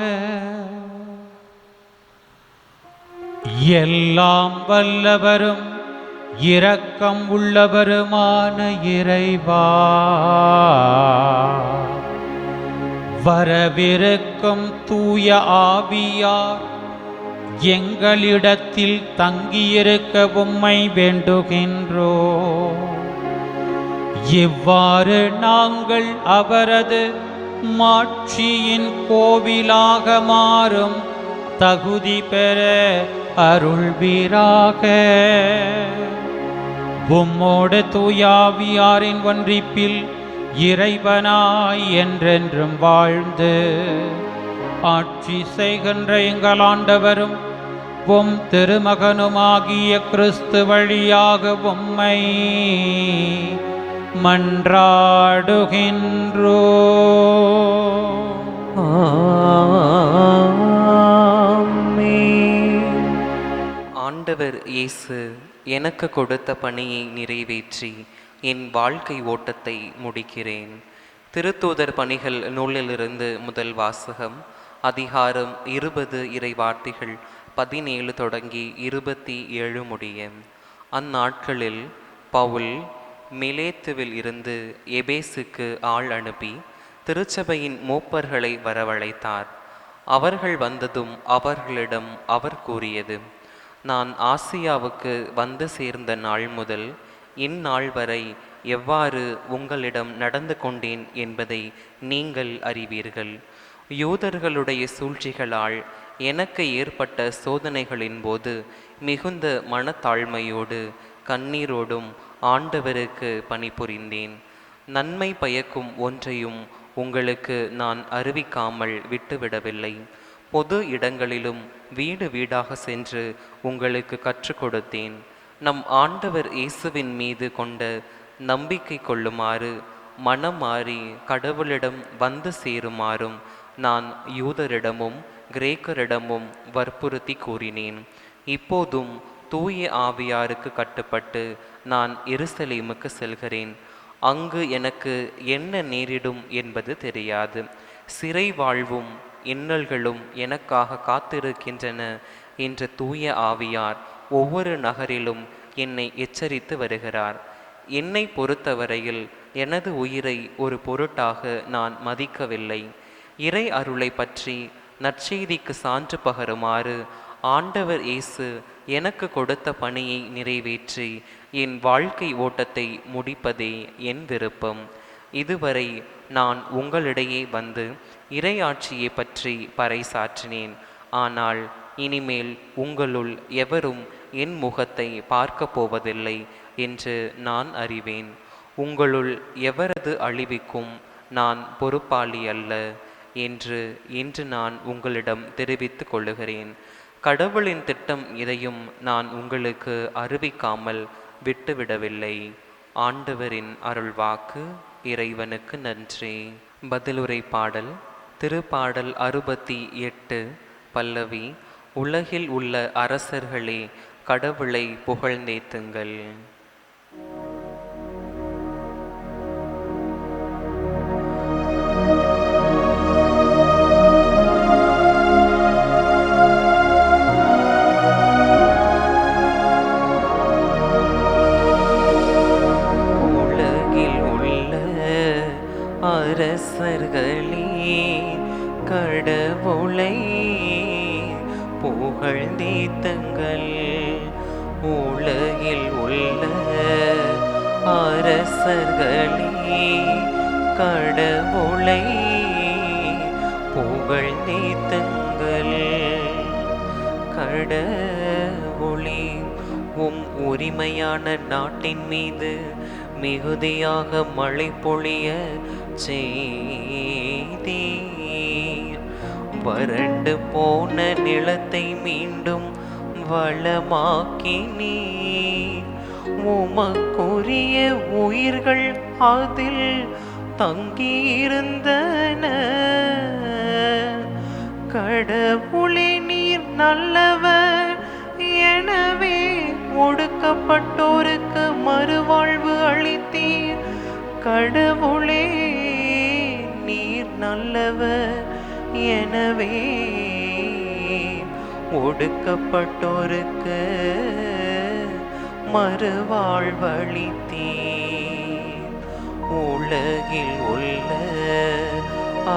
எல்லாம் வல்லவரும் இரக்கம் உள்ளவருமான இறைவா, வரவிருக்கும் தூய ஆவியார் எங்களிடத்தில் தங்கியிருக்க உம்மை வேண்டுகின்றோ. இவ்வாறு நாங்கள் அவரது மாட்சியின் கோவிலாக மாறும் தகுதி பெற அருள்வீராக. உம்மோடு தூயாவியாரின் ஒன்றிப்பில் இறைவனாய் என்றென்றும் வாழ்ந்து ஆட்சி செய்கின்ற எங்கள் ஆண்டவரும் உம் திருமகனுமாகிய கிறிஸ்து வழியாக உம்மை மன்றாடுகின்றோ. ஆமென். ஆண்டவர் இயேசு எனக்கு கொடுத்த பணியை நிறைவேற்றி என் வாழ்க்கை ஓட்டத்தை முடிக்கிறேன். திருத்தூதர் பணிகள் நூலிலிருந்து முதல் வாசகம். அதிகாரம் 20 இறைவார்த்தைகள் 17 தொடங்கி 27 முடிய. அந்நாட்களில் பவுல் மிலேத்துவில் இருந்து எபேசுக்கு ஆள் அனுப்பி திருச்சபையின் மூப்பர்களை வரவழைத்தார். அவர்கள் வந்ததும் அவர்களிடம் அவர் கூறியது: நான் ஆசியாவுக்கு வந்து சேர்ந்த நாள் முதல் இந்நாள் வரை எவ்வாறு உங்களிடம் நடந்து கொண்டேன் என்பதை நீங்கள் அறிவீர்கள். யூதர்களுடைய சூழ்ச்சிகளால் எனக்கு ஏற்பட்ட சோதனைகளின் போது மிகுந்த மனத்தாழ்மையோடு கண்ணீரோடும் ஆண்டவருக்கு பணிபுரிந்தேன். நன்மை பயக்கும் ஒன்றையும் உங்களுக்கு நான் அறிவிக்காமல் விட்டுவிடவில்லை. பொது இடங்களிலும் வீடு வீடாக சென்று உங்களுக்கு கற்றுக் கொடுத்தேன். நம் ஆண்டவர் இயேசுவின் மீது கொண்ட நம்பிக்கை கொள்ளுமாறு, மனம் மாறி கடவுளிடம் வந்து சேருமாறும் நான் யூதரிடமும் கிரேக்கரிடமும் வற்புறுத்தி கூறினேன். இப்போதும் தூய ஆவியாருக்கு கட்டுப்பட்டு நான் எருசலேமுக்கு செல்கிறேன். அங்கு எனக்கு என்ன நேரிடும் என்பது தெரியாது. சிறை வாழ்வும் இன்னல்களும் எனக்காக காத்திருக்கின்றன என்ற தூய ஆவியார் ஒவ்வொரு நகரிலும் என்னை எச்சரித்து வருகிறார். என்னை பொறுத்தவரையில் எனது உயிரை ஒரு பொருட்டாக நான் மதிக்கவில்லை. இறை அருளை பற்றி நற்செய்திக்கு சான்று பகருமாறு ஆண்டவர் இயேசு எனக்கு கொடுத்த பணியை நிறைவேற்றி என் வாழ்க்கை ஓட்டத்தை முடிப்பதே என் விருப்பம். இதுவரை நான் உங்களிடையே வந்து இறையாட்சியை பற்றி பறைசாற்றினேன். ஆனால் இனிமேல் உங்களுள் எவரும் என் முகத்தை பார்க்க போவதில்லை என்று நான் அறிவேன். உங்களுள் எவரது அழிவுக்கும் நான் பொறுப்பாளி அல்ல என்று இன்று நான் உங்களிடம் தெரிவித்து கொள்ளுகிறேன். கடவுளின் திட்டம் எதையும் நான் உங்களுக்கு அறிவிக்காமல் விட்டுவிடவில்லை. ஆண்டவரின் அருள்வாக்கு. இறைவனுக்கு நன்றி. பதிலுரை பாடல். திருப்பாடல் 68 பல்லவி. உலகில் உள்ள அரசர்களே, கடவுளை புகழ்ந்தேத்துங்கள். அரசர்களே, கடவுளை புகழ்ந்தேத்துங்கள். உலகில் உள்ள அரசர்களே, கடவுளை புகழ்ந்தேத்துங்கள். கடவுளே, உரிமையான நாட்டின் மீது மிகுதியாக மழை பொழிய செய்தீர். வறண்டு போன நிலத்தை மீண்டும் வளமாக்கினீர். உமக்குரிய உயிர்கள் அதில் தங்கியிருந்தன. கடவுளே, நீர் நல்லவர். எனவே ஒடுக்கப்பட்டோருக்கு மறுவாழ்வு அளித்தீர். கடவுளே, நீர் நல்லவர். எனவே ஒடுக்கப்பட்டோருக்கு மறுவாழ்வளித்தீர். உலகில் உள்ள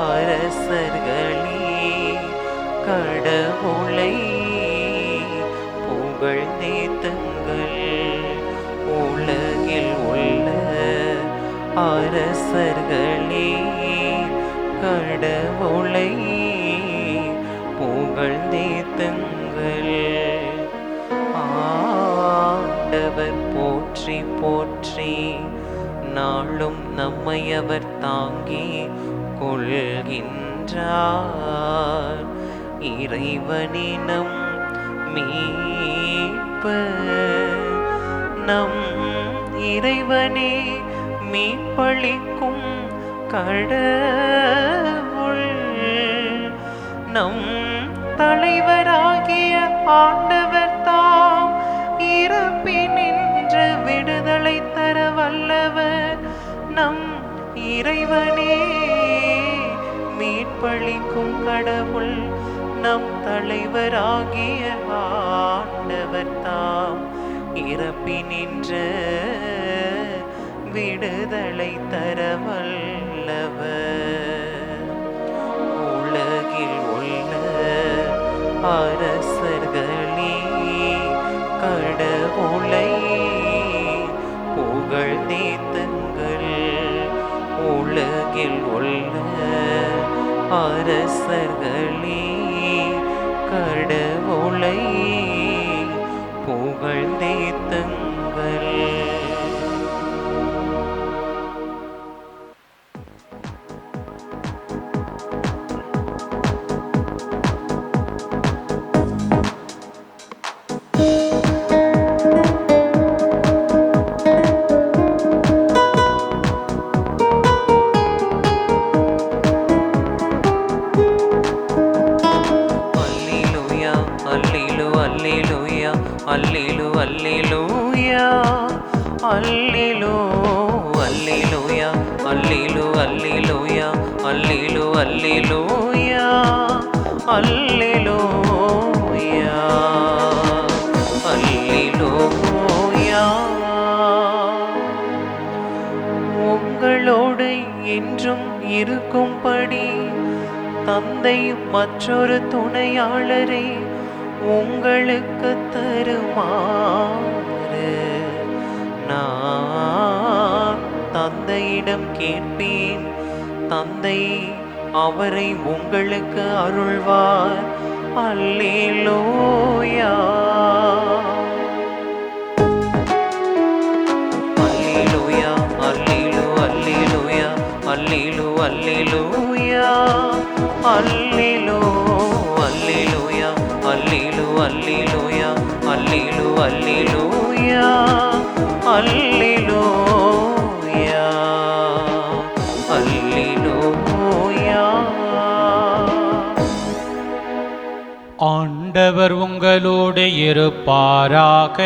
அரசர்களே, கடவுளை புகழ்ந்தேத்துங்கள். உலகில் உள்ள அரசர்களே, கடவுளை புகழ்ந்தேத்துங்கள். ஆண்டவர் போற்றி போற்றி. நாளும் நம்மை அவர் தாங்கி கொள்கின்றார். இறைவனினம் மீட்பர். நம் இறைவனே மீட்பளிக்கும் கடவுள். நம் தலைவராகிய ஆண்டவர் தாம் மீட்பளிக்கும் கடவுள் நம் தலைவராகிய ஆண்டவர் தாம் இறப்பி நின்று விடுதலை தர வல்லவர். உலகில் உள்ள அரசர்களே கடவுளை புகழ்ந்தேத்துங்கள். உலகில் உள்ள அரசர்களே கடவுளை புகழ்ந்தேத்துங்கள். உங்களோடு என்றும் இருக்கும்படி தந்தை மற்றொரு துணையாளரை உங்களுக்கு தருமாறு நான் தந்தையிடம் கேட்பேன். தந்தை அவரை உங்களுக்கு அருள்வார். அல்லேலூயா அல்லேலூயா அல்லேலூயா அல்லேலூயா அல்லேலூயா அல்லேலூயா அல்லேலூயா அல்லேலூயா அல்லேலூயா அல்லேலூயா. ஆண்டவர் உங்களோடு இருப்பாராக.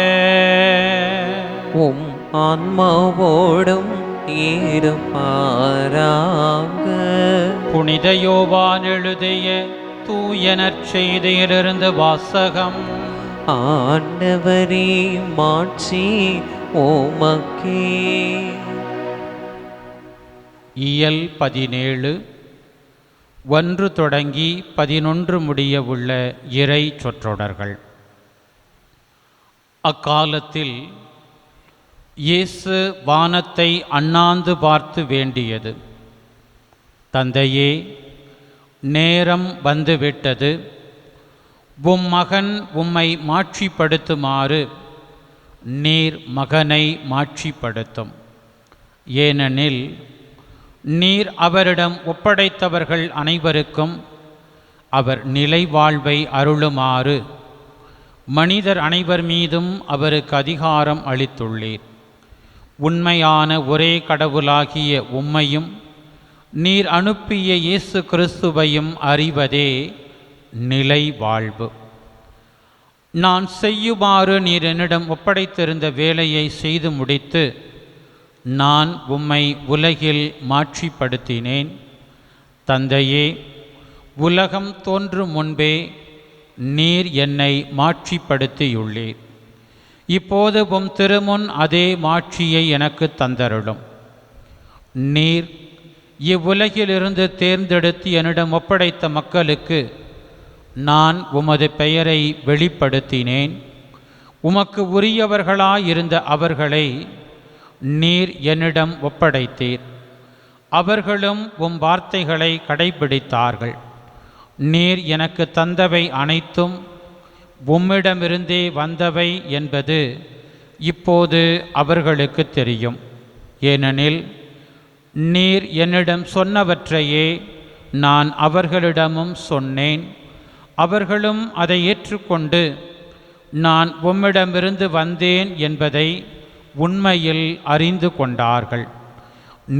உம் ஆன்மாவோடும் இருப்பாராக. புனித யோவான் எழுதிய தூய நற்செய்தியிலிருந்து வாசகம். ஆண்டவரே மாட்சி உமக்கே. இயல் 17 1 தொடங்கி 11 முடிய உள்ள இறை சொற்றொடர்கள். அக்காலத்தில் இயேசு வானத்தை அண்ணாந்து பார்த்து வேண்டியது: தந்தையே, நேரம் வந்துவிட்டது. உம் மகன் உம்மை மாட்சிப்படுத்துமாறு நீர் மகனை மாட்சிப்படுத்தும். ஏனெனில் நீர் அவரிடம் ஒப்படைத்தவர்கள் அனைவருக்கும் அவர் நிலை வாழ்வை அருளுமாறு மனிதர் அனைவர் மீதும் அவருக்கு அதிகாரம் அளித்துள்ளீர். உண்மையான ஒரே கடவுளாகிய உம்மையும் நீர் அனுப்பிய இயேசு கிறிஸ்துவையும் அறிவதே நிலை வாழ்வு. நான் செய்யுமாறு நீர் என்னிடம் ஒப்படைத்திருந்த வேலையை செய்து முடித்து நான் உம்மை உலகில் மாட்சிப்படுத்தினேன். தந்தையே, உலகம் தோன்றும் முன்பே நீர் என்னை மாட்சிப்படுத்தியுள்ளீர். இப்போது உம் திருமுன் அதே மாட்சியை எனக்கு தந்தருளும். நீர் இவ்வுலகிலிருந்து தேர்ந்தெடுத்து என்னிடம் ஒப்படைத்த மக்களுக்கு நான் உமது பெயரை வெளிப்படுத்தினேன். உமக்கு உரியவர்களாயிருந்த அவர்களை நீர் என்னிடம் ஒப்படைத்தீர். அவர்களும் உம் வார்த்தைகளை கடைபிடித்தார்கள். நீர் எனக்கு தந்தவை அனைத்தும் உம்மிடமிருந்தே வந்தவை என்பது இப்போது அவர்களுக்கு தெரியும். ஏனெனில் நீர் என்னிடம் சொன்னவற்றையே நான் அவர்களிடமும் சொன்னேன். அவர்களும் அதை ஏற்றுக்கொண்டு நான் உம்மிடமிருந்து வந்தேன் என்பதை உண்மையில் அறிந்து கொண்டார்கள்.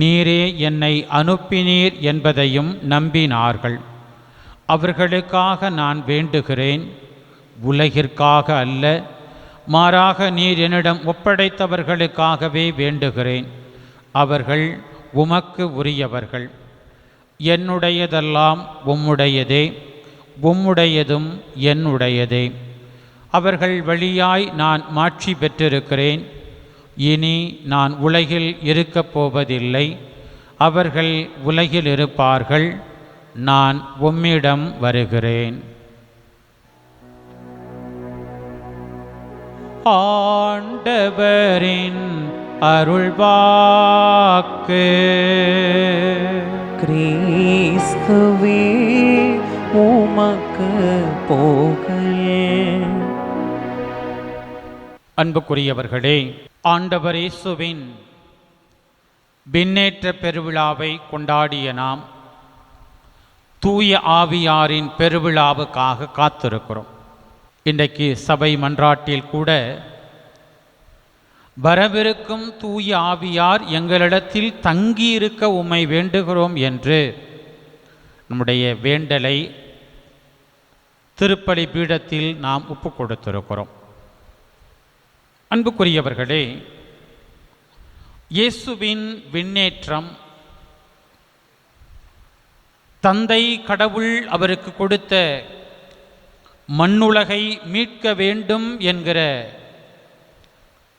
நீரே என்னை அனுப்பினீர் என்பதையும் நம்பினார்கள். அவர்களுக்காக நான் வேண்டுகிறேன், உலகிற்காக அல்ல, மாறாக நீர் என்னிடம் ஒப்படைத்தவர்களுக்காகவே வேண்டுகிறேன். அவர்கள் உமக்கு உரியவர்கள். என்னுடையதெல்லாம் உம்முடையதே, உம்முடையதும் என்னுடையதே. அவர்கள் வழியாய் நான் மாட்சி பெற்றிருக்கிறேன். இனி நான் உலகில் இருக்கப் போவதில்லை. அவர்கள் உலகில் இருப்பார்கள். நான் உம்மிடம் வருகிறேன். ஆண்டவரின் அருள்வாக்கு. கிறிஸ்துவே உமக்கு புகழ். அன்புக்குரியவர்களே, ஆண்டவர் இயேசுவின் விண்ணேற்ற பெருவிழாவை கொண்டாடிய நாம் தூய ஆவியாரின் பெருவிழாவுக்காக காத்திருக்கிறோம். இன்றைக்கு சபை மன்றாட்டில் கூட வரவிருக்கும் தூய ஆவியார் எங்களிடத்தில் தங்கியிருக்க உம்மை வேண்டுகிறோம் என்று நம்முடைய வேண்டலை திருப்பலி பீடத்தில் நாம் ஒப்பு கொடுத்திருக்கிறோம். அன்புக்குரியவர்களே, இயேசுவின் விண்ணேற்றம் தந்தை கடவுள் அவருக்கு கொடுத்த மண்ணுலகை மீட்க வேண்டும் என்கிற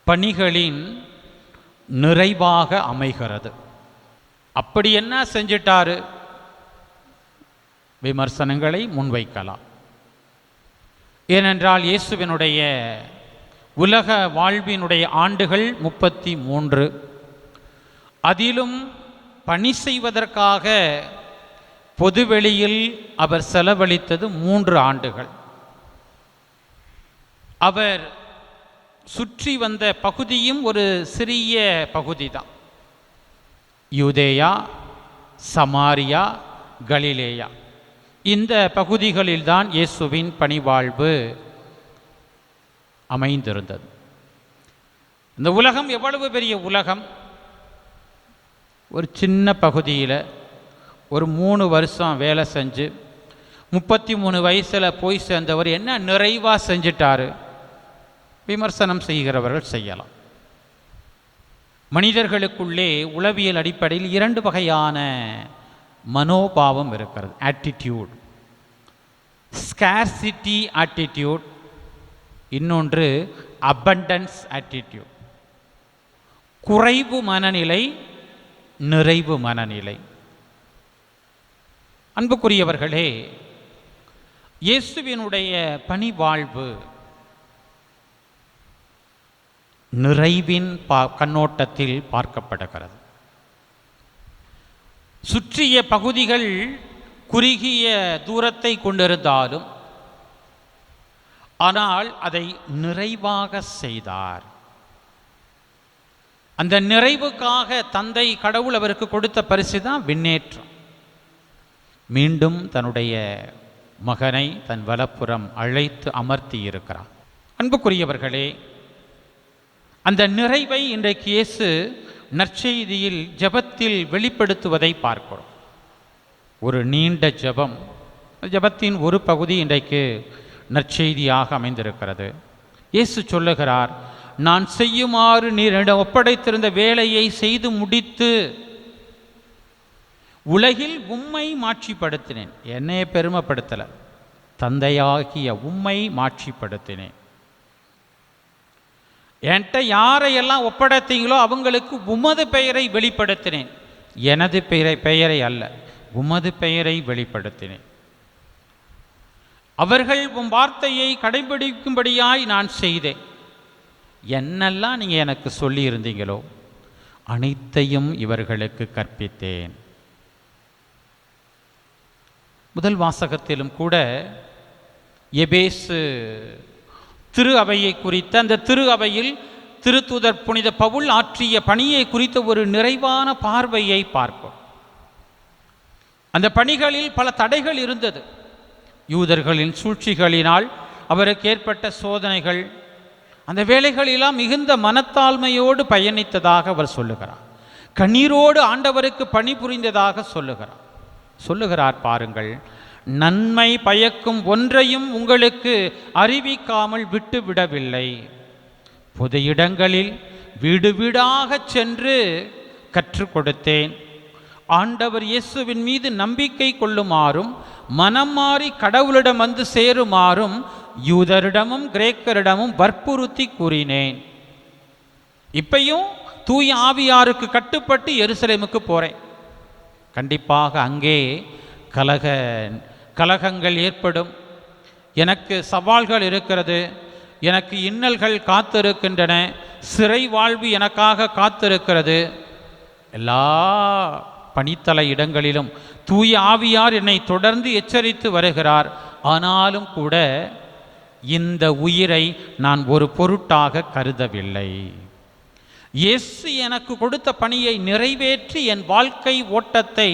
பணிகளின் நிறைவாக அமைகிறது. அப்படி என்ன செஞ்சிட்டாரு? விமர்சனங்களை முன்வைக்கலாம். ஏனென்றால் இயேசுவினுடைய உலக வாழ்வினுடைய ஆண்டுகள் 33. அதிலும் பணி செய்வதற்காக பொதுவெளியில் அவர் செலவழித்தது 3 ஆண்டுகள். அவர் சுற்றி வந்த பகுதியும் ஒரு சிறிய பகுதி தான். யூதேயா, சமாரியா, கலிலேயா, இந்த பகுதிகளில்தான் இயேசுவின் பணிவாழ்வு அமைந்திருந்தது. இந்த உலகம் எவ்வளவு பெரிய உலகம்! ஒரு சின்ன பகுதியில் ஒரு 3 வருஷம் வேலை செஞ்சு 33 வயசில் போய் சேர்ந்தவர் என்ன நிறைவாக செஞ்சிட்டாரு? விமர்சனம் செய்கிறவர்கள் செய்யலாம். மனிதர்களுக்குள்ளே உளவியல் அடிப்படையில் 2 வகையான மனோபாவம் இருக்கிறது. ஆட்டிடியூட், ஸ்கேர்சிட்டி ஆட்டிடியூட், இன்னொன்று அபண்டன்ஸ் ஆட்டிடியூட். குறைவு மனநிலை, நிறைவு மனநிலை. அன்புக்குரியவர்களே, இயேசுவினுடைய பணிவாழ்வு நிறைவின் கண்ணோட்டத்தில் பார்க்கப்படுகிறது. சுற்றிய பகுதிகள் குறுகிய தூரத்தை கொண்டிருந்தாலும் ஆனால் அதை நிறைவாக செய்தார். அந்த நிறைவுக்காக தந்தை கடவுள் அவருக்கு கொடுத்த பரிசு தான் விண்ணேற்றம். மீண்டும் தன்னுடைய மகனை தன் வலப்புறம் அழைத்து அமர்த்தி இருக்கிறார். அன்புக்குரியவர்களே, அந்த நிறைவை இன்றைக்கு இயேசு நற்செய்தியில் ஜெபத்தில் வெளிப்படுத்துவதை பார்க்கிறோம். ஒரு நீண்ட ஜெபம், ஜெபத்தின் ஒரு பகுதி இன்றைக்கு நற்செய்தியாக அமைந்திருக்கிறது. இயேசு சொல்லுகிறார், நான் செய்யுமாறு நீர் என்னிடம் ஒப்படைத்திருந்த வேலையை செய்து முடித்து உலகில் உம்மை மாட்சிப்படுத்தினேன். என்னையே பெருமைப்படுத்தலை, தந்தையாகிய உம்மை மாட்சிப்படுத்தினேன். என்கிட்ட யாரையெல்லாம் ஒப்படைத்தீங்களோ அவங்களுக்கு உமது பெயரை வெளிப்படுத்தினேன். எனது பெயரை அல்ல, உமது பெயரை வெளிப்படுத்தினேன். அவர்கள் உம் வார்த்தையை கடைபிடிக்கும்படியாய் நான் செய்தேன். என்னெல்லாம் நீங்கள் எனக்கு சொல்லி இருந்தீங்களோ அனைத்தையும் இவர்களுக்கு கற்பித்தேன். முதல் வாசகத்திலும் கூட எபேசு திரு அவையை குறித்த, அந்த திரு அவையில் திருத்தூதர் புனித பவுல் ஆற்றிய பணியை குறித்த ஒரு நிறைவான பார்வையை பார்ப்போம். அந்த பணிகளில் பல தடைகள் இருந்தது. யூதர்களின் சூழ்ச்சிகளினால் அவருக்கு ஏற்பட்ட சோதனைகள், அந்த வேலைகளெல்லாம் மிகுந்த மனத்தாழ்மையோடு பயணித்ததாக அவர் சொல்லுகிறார். கண்ணீரோடு ஆண்டவருக்கு பணி புரிந்ததாக சொல்லுகிறார். பாருங்கள், நன்மை பயக்கும் ஒன்றையும் உங்களுக்கு அறிவிக்காமல் விட்டுவிடவில்லை. பொது இடங்களில் வீடு வீடாக சென்று கற்றுக் கொடுத்தேன். ஆண்டவர் இயேசுவின் மீது நம்பிக்கை கொள்ளுமாறும் மனம் மாறி கடவுளிடம் வந்து சேருமாறும் யூதரிடமும் கிரேக்கரிடமும் வற்புறுத்தி கூறினேன். இப்பையும் தூய ஆவியாருக்கு கட்டுப்பட்டு எருசலேமுக்கு போகிறேன். கண்டிப்பாக அங்கே கலகங்கள் ஏற்படும். எனக்கு சவால்கள் இருக்கிறது, எனக்கு இன்னல்கள் காத்திருக்கின்றன, சிறை வாழ்வு எனக்காக காத்திருக்கிறது. எல்லா பணித்தலை இடங்களிலும் தூய ஆவியார் என்னை தொடர்ந்து எச்சரித்து வருகிறார். ஆனாலும் கூட இந்த உயிரை நான் ஒரு பொருட்டாக கருதவில்லை. இயேசு எனக்கு கொடுத்த பணியை நிறைவேற்றி என் வாழ்க்கை ஓட்டத்தை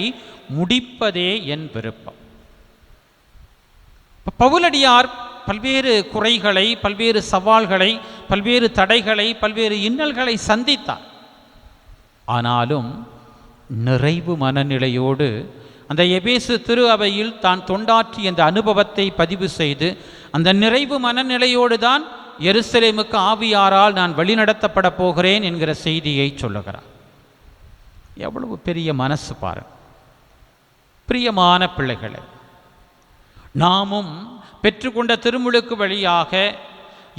முடிப்பதே என் விருப்பம். பவுலடியார் பல்வேறு குறைகளை, பல்வேறு சவால்களை, பல்வேறு தடைகளை, பல்வேறு இன்னல்களை சந்தித்தார். ஆனாலும் நிறைவு மனநிலையோடு அந்த எபேசு திரு அவையில் தான் தொண்டாற்றிய அந்த அனுபவத்தை பதிவு செய்து அந்த நிறைவு மனநிலையோடு தான் எருசலேமுக்கு ஆவியாரால் நான் வழிநடத்தப்பட போகிறேன் என்கிற செய்தியை சொல்லுகிறார். எவ்வளவு பெரிய மனசு பாருங்கள். பிரியமான பிள்ளைகளே, நாமும் பெற்றுக்கொண்ட திருமுழுக்கு வழியாக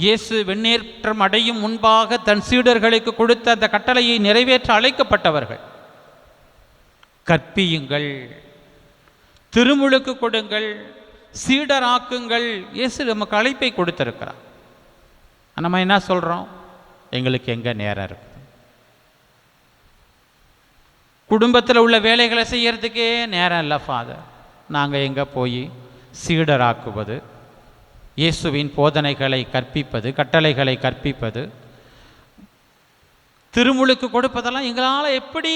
இயேசு விண்ணேற்றம் அடையும் முன்பாக தன் சீடர்களுக்கு கொடுத்த அந்த கட்டளையை நிறைவேற்ற அழைக்கப்பட்டவர்கள். கற்பியுங்கள், திருமுழுக்கு கொடுங்கள், சீடராக்குங்கள். இயேசு நமக்கு அழைப்பை கொடுத்திருக்கிறார். நம்ம என்ன சொல்கிறோம்? எங்களுக்கு எங்கே நேரம் இருக்குது? குடும்பத்தில் உள்ள வேலைகளை செய்யறதுக்கே நேரம் இல்லை ஃபாதர். நாங்கள் எங்கே போய் சீடராக்குவது, இயேசுவின் போதனைகளை கற்பிப்பது, கட்டளைகளை கற்பிப்பது, திருமுழுக்கு கொடுப்பதெல்லாம் எங்களால் எப்படி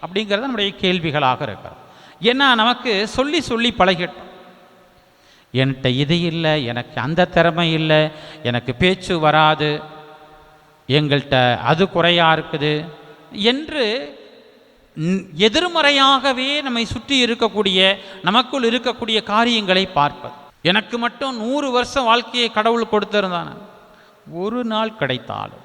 அப்படிங்கிறது நம்முடைய கேள்விகளாக இருக்கிறது. ஏன்னா நமக்கு சொல்லி சொல்லி பழகிட்டோம். என்கிட்ட இது இல்லை, எனக்கு அந்த திறமை இல்லை, எனக்கு பேச்சு வராது, எங்கள்கிட்ட அது குறையாக இருக்குது என்று எதிர்மறையாகவே நம்மை சுற்றி இருக்கக்கூடிய, நமக்குள் இருக்கக்கூடிய காரியங்களை பார்ப்பது. எனக்கு மட்டும் 100 வருஷம் வாழ்க்கையை கடவுள் கொடுத்திருந்தான். ஒரு நாள் கிடைத்தாலும்,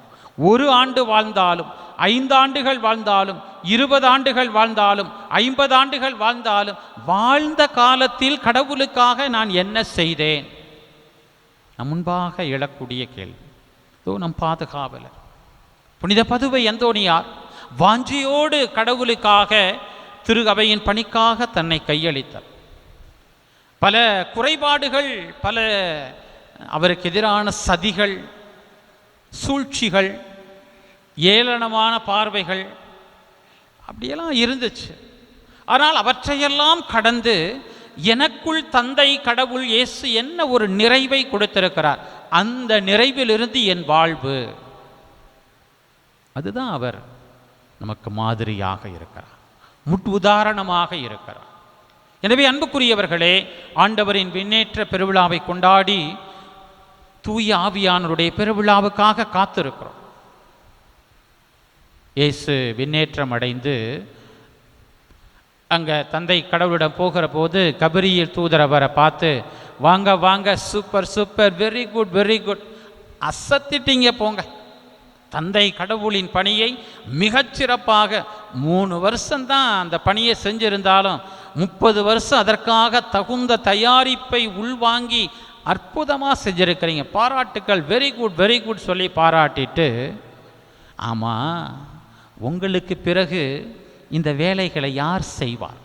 ஒரு ஆண்டு வாழ்ந்தாலும், 5 ஆண்டுகள் வாழ்ந்தாலும், 20 ஆண்டுகள் வாழ்ந்தாலும், 50 ஆண்டுகள் வாழ்ந்தாலும், வாழ்ந்த காலத்தில் கடவுளுக்காக நான் என்ன செய்தேன்? நம் முன்பாக எழக்கூடிய கேள்வி. நம் பாதுகாவலர் புனித பதுவை அந்தோணியார் வாஞ்சியோடு கடவுளுக்காக திரு அவையின் பணிக்காக தன்னை கையளித்தார். பல குறைபாடுகள், பல அவருக்கு எதிரான சதிகள், சூழ்ச்சிகள், ஏளனமான பார்வைகள் அப்படியெல்லாம் இருந்துச்சு. ஆனால் அவற்றையெல்லாம் கடந்து எனக்குள் தந்தை கடவுள் இயேசு என்ன ஒரு நிறைவை கொடுத்திருக்கிறார், அந்த நிறைவிலிருந்து என் வாழ்வு, அதுதான் அவர் நமக்கு மாதிரியாக இருக்கிறார், உதாரணமாக இருக்கிறார். எனவே அன்புக்குரியவர்களே, ஆண்டவரின் விண்ணேற்ற பெருவிழாவை கொண்டாடி தூய ஆவியானவருடைய பெருவிழாவுக்காக காத்திருக்கிறோம். இயேசு விண்ணேற்றம் அடைந்து அங்கே தந்தை கடவுளிடம் போகிற போது கபிரியேல் தூதர் அவரை பார்த்து, வாங்க வாங்க, super super, very good very good, அசத்திட்டீங்க போங்க. தந்தை கடவுளின் பணியை மிகச்சிறப்பாக 3 வருஷம்தான் அந்த பணியை செஞ்சிருந்தாலும் 30 வருஷம் அதற்காக தகுந்த தயாரிப்பை உள்வாங்கி அற்புதமாக செஞ்சிருக்கிறீங்க, பாராட்டுக்கள், வெரி குட் வெரி குட் சொல்லி பாராட்டிட்டு, ஆமாம் உங்களுக்கு பிறகு இந்த வேலைகளை யார் செய்வார்?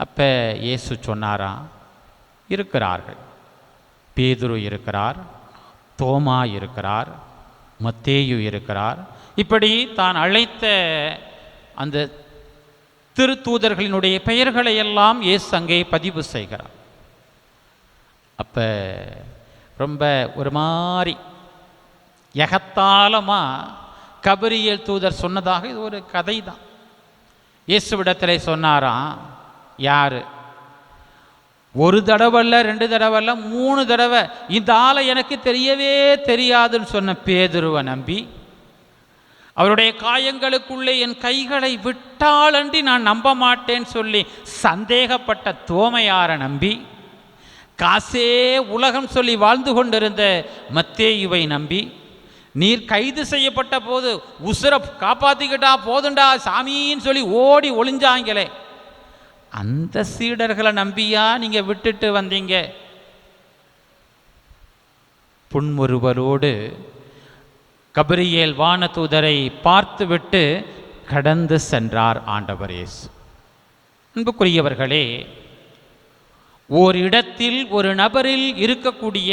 அப்போ இயேசு சொன்னாரா, இருக்கிறார்கள். பேதுரு இருக்கிறார், தோமா இருக்கிறார், மத்தேயு இருக்கிறார். இப்படி தான் அழைத்த அந்த திருத்தூதர்களினுடைய பெயர்களை எல்லாம் இயேசு அங்கே பதிவு செய்கிறார். அப்போ ரொம்ப ஒரு மாதிரி எகத்தாளமாக கபிரியேல் தூதர் சொன்னதாக இது ஒரு கதை தான். இயேசுவிடத்தில் சொன்னாராம், யார்? 1 தடவை இல்லை, 2 தடவை இல்லை, 3 தடவை இந்த ஆளை எனக்கு தெரியவே தெரியாதுன்னு சொன்ன பேதுருவை நம்பி, அவருடைய காயங்களுக்குள்ளே என் கைகளை விட்டாலன்றி நான் நம்ப மாட்டேன்னு சொல்லி சந்தேகப்பட்ட தோமையாரை நம்பி, காசே உலகம் சொல்லி வாழ்ந்து கொண்டிருந்த மத்தேயுவை நம்பி, நீர் கைது செய்யப்பட்ட போது உசுரை காப்பாற்றிக்கிட்டா போதுண்டா சாமின்னு சொல்லி ஓடி ஒளிஞ்சாங்களே அந்த சீடர்களை நம்பியா நீங்க விட்டுட்டு வந்தீங்க? புன்முறுவலோடு கபிரியேல் வானதூதரை பார்த்துவிட்டு கடந்து சென்றார் ஆண்டவர் இயேசு. அன்புக்குரியவர்களே, ஓரிடத்தில் ஒரு நபரில் இருக்கக்கூடிய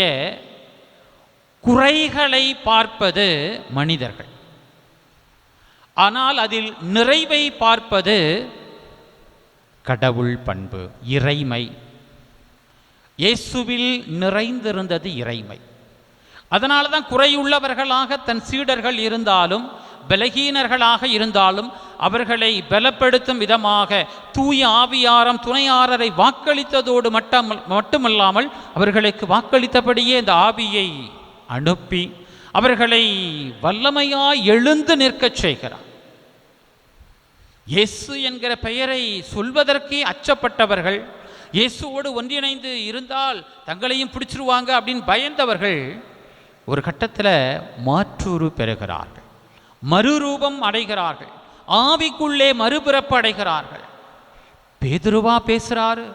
குறைகளை பார்ப்பது மனிதர்கள், ஆனால் அதில் நிறைவை பார்ப்பது கடவுள் பண்பு, இறைமை. இயேசுவில் நிறைந்திருந்தது இறைமை. அதனால தான் குறையுள்ளவர்களாக தன் சீடர்கள் இருந்தாலும், பலகீனர்களாக இருந்தாலும், அவர்களை பலப்படுத்தும் விதமாக தூய ஆவியாரம் துணையாரரை வாக்களித்ததோடு மட்டுமல்லாமல் அவர்களுக்கு வாக்களித்தபடியே இந்த ஆவியை அனுப்பி அவர்களை வல்லமையாய் எழுந்து நிற்கச் செய்கிறார். இயேசு என்கிற பெயரை சொல்வதற்கே அச்சப்பட்டவர்கள், இயேசுவோடு ஒன்றிணைந்து இருந்தால் தங்களையும் பிடிச்சிருவாங்க அப்படின்னு பயந்தவர்கள் ஒரு கட்டத்தில் மாற்றுரு பெறுகிறார்கள், மறுரூபம் அடைகிறார்கள், ஆவிக்குள்ளே மறுபிறப்பு அடைகிறார்கள். பேதுருவா பேசுறாரு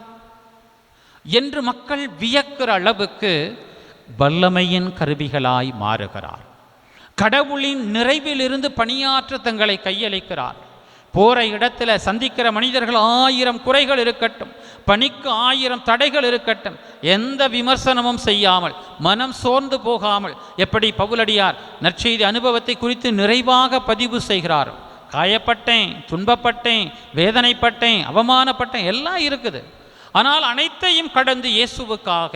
என்று மக்கள் வியக்கிற அளவுக்கு வல்லமையின் கருவிகளாய் மாறுகிறார். கடவுளின் நிறைவிலிருந்து பணியாற்ற தங்களை கையளிக்கிறார். போற இடத்துல சந்திக்கிற மனிதர்கள் 1000 குறைகள் இருக்கட்டும், பணிக்கு 1000 தடைகள் இருக்கட்டும், எந்த விமர்சனமும் செய்யாமல், மனம் சோர்ந்து போகாமல், எப்படி பவுலடியார் நற்செய்தி அனுபவத்தை குறித்து நிறைவாக பதிவு செய்கிறார். காயப்பட்டேன், துன்பப்பட்டேன், வேதனைப்பட்டேன், அவமானப்பட்டேன், எல்லாம் இருக்குது. ஆனால் அனைத்தையும் கடந்து இயேசுவுக்காக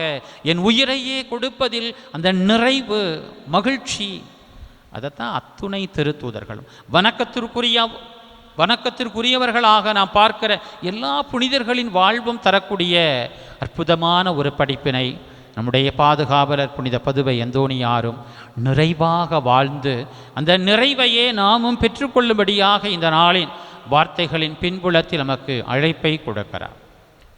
என் உயிரையே கொடுப்பதில் அந்த நிறைவு, மகிழ்ச்சி, அதைத்தான் அத்துணை திருத்தூதர்களும் வணக்கத்திற்குரியவர்களாக நாம் பார்க்கிற எல்லா புனிதர்களின் வாழ்வும் தரக்கூடிய அற்புதமான ஒரு படிப்பினை நம்முடைய பாதுகாவலர் புனித பதுவை அந்தோணியாரும் நிறைவாக வாழ்ந்து அந்த நிறைவையே நாமும் பெற்றுக்கொள்ளும்படியாக இந்த நாளின் வார்த்தைகளின் பின்புலத்தில் நமக்கு அழைப்பை கொடுக்கிறார்.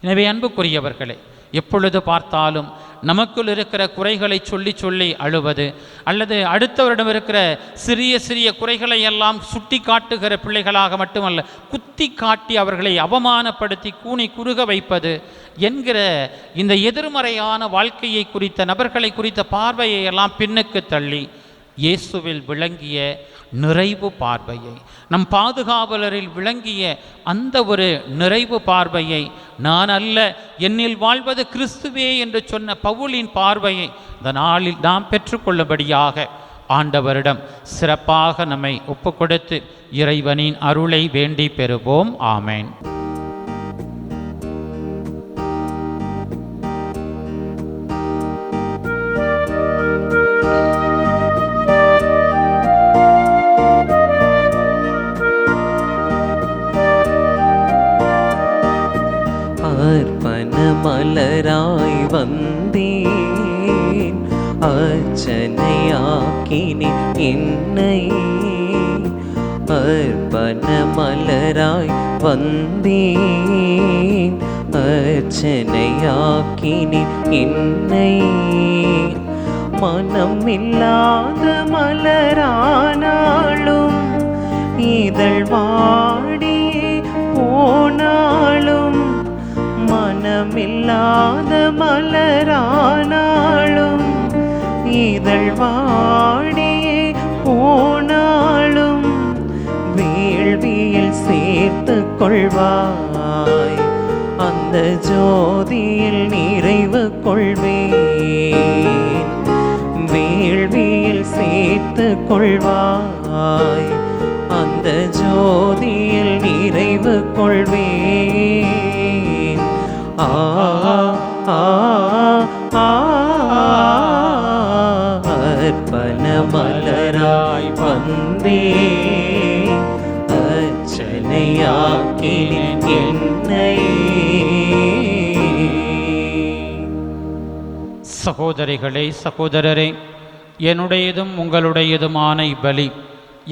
எனவே அன்புக்குரியவர்களே, எப்பொழுது பார்த்தாலும் நமக்குள் இருக்கிற குறைகளை சொல்லி சொல்லி அழுவது, அல்லது அடுத்தவரிடம் இருக்கிற சிறிய சிறிய குறைகளை எல்லாம் சுட்டி காட்டுகிற பிள்ளைகளாக மட்டுமல்ல, குத்தி காட்டி அவர்களை அவமானப்படுத்தி கூனி குறுக வைப்பது என்கிற இந்த எதிர்மறையான வாழ்க்கையை குறித்த, நபர்களை குறித்த பார்வையை எல்லாம் பின்னுக்கு தள்ளி இயேசுவில் விளங்கிய நிறைவு பார்வையை, நம் பாதுகாவலரில் விளங்கிய அந்த ஒரு நிறைவு பார்வையை, நான் அல்ல என்னில் வாழ்வது கிறிஸ்துவே என்று சொன்ன பவுலின் பார்வையை இந்த நாளில் நாம் பெற்றுக்கொள்ளும்படியாக ஆண்டவரிடம் சிறப்பாக நம்மை ஒப்புக்கொடுத்து இறைவனின் அருளை வேண்டி பெறுவோம். ஆமேன். மலராய் வந்தேன், அர்ச்சனையாக்கினே என்னை. அர்ப்பண மலராய் வந்தேன், அர்ச்சனையாக்கினே என்னை. மனம் இல்லாத மலரானாலும், இதழ் வாடியே போனாலும், மனமில்லாத மலரானாலும், இதழ் வாடியே போனாலும், வேள்வியில் சேர்த்து கொள்வாய், அந்த ஜோதியில் நிறைவு கொள்வேன். வேள்வியில் சேர்த்து கொள்வாய், அந்த ஜோதியில் நிறைவு கொள்வேன். அர்ப்பண மலராய் வந்தே, அர்ச்சனையாக்கினேன் என்னை. சகோதரிகளே, சகோதரரே, என்னுடையதும் உங்களுடையதுமான இப்பலி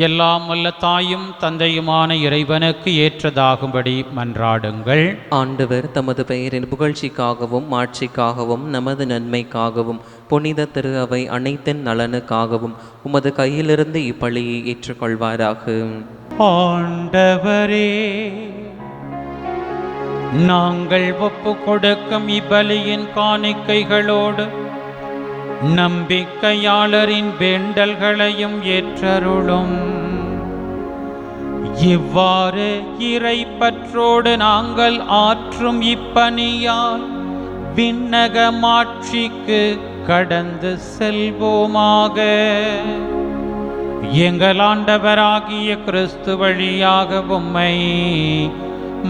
எல்லாம் வல்ல தாயும் தந்தையுமான இறைவனுக்கு ஏற்றதாகும்படி மன்றாடுங்கள். ஆண்டவர் தமது பெயரின் புகழ்ச்சிக்காகவும் மாட்சிக்காகவும் நமது நன்மைக்காகவும் புனித திரு அவை அனைத்தின் நலனுக்காகவும் உமது கையிலிருந்து இப்பலியை ஏற்றுக்கொள்வாராக. ஆண்டவரே, நாங்கள் ஒப்பு கொடுக்கும் இப்பலியின் காணிக்கைகளோடு நம்பிக்கையாளரின் வேண்டல்களையும் ஏற்றருளும். இவ்வாறு இறைப்பற்றோடு நாங்கள் ஆற்றும் இப்பணியால் விண்ணக மாட்சிக்கு கடந்து செல்வோமாக. எங்கள் ஆண்டவராகிய கிறிஸ்து வழியாக உம்மை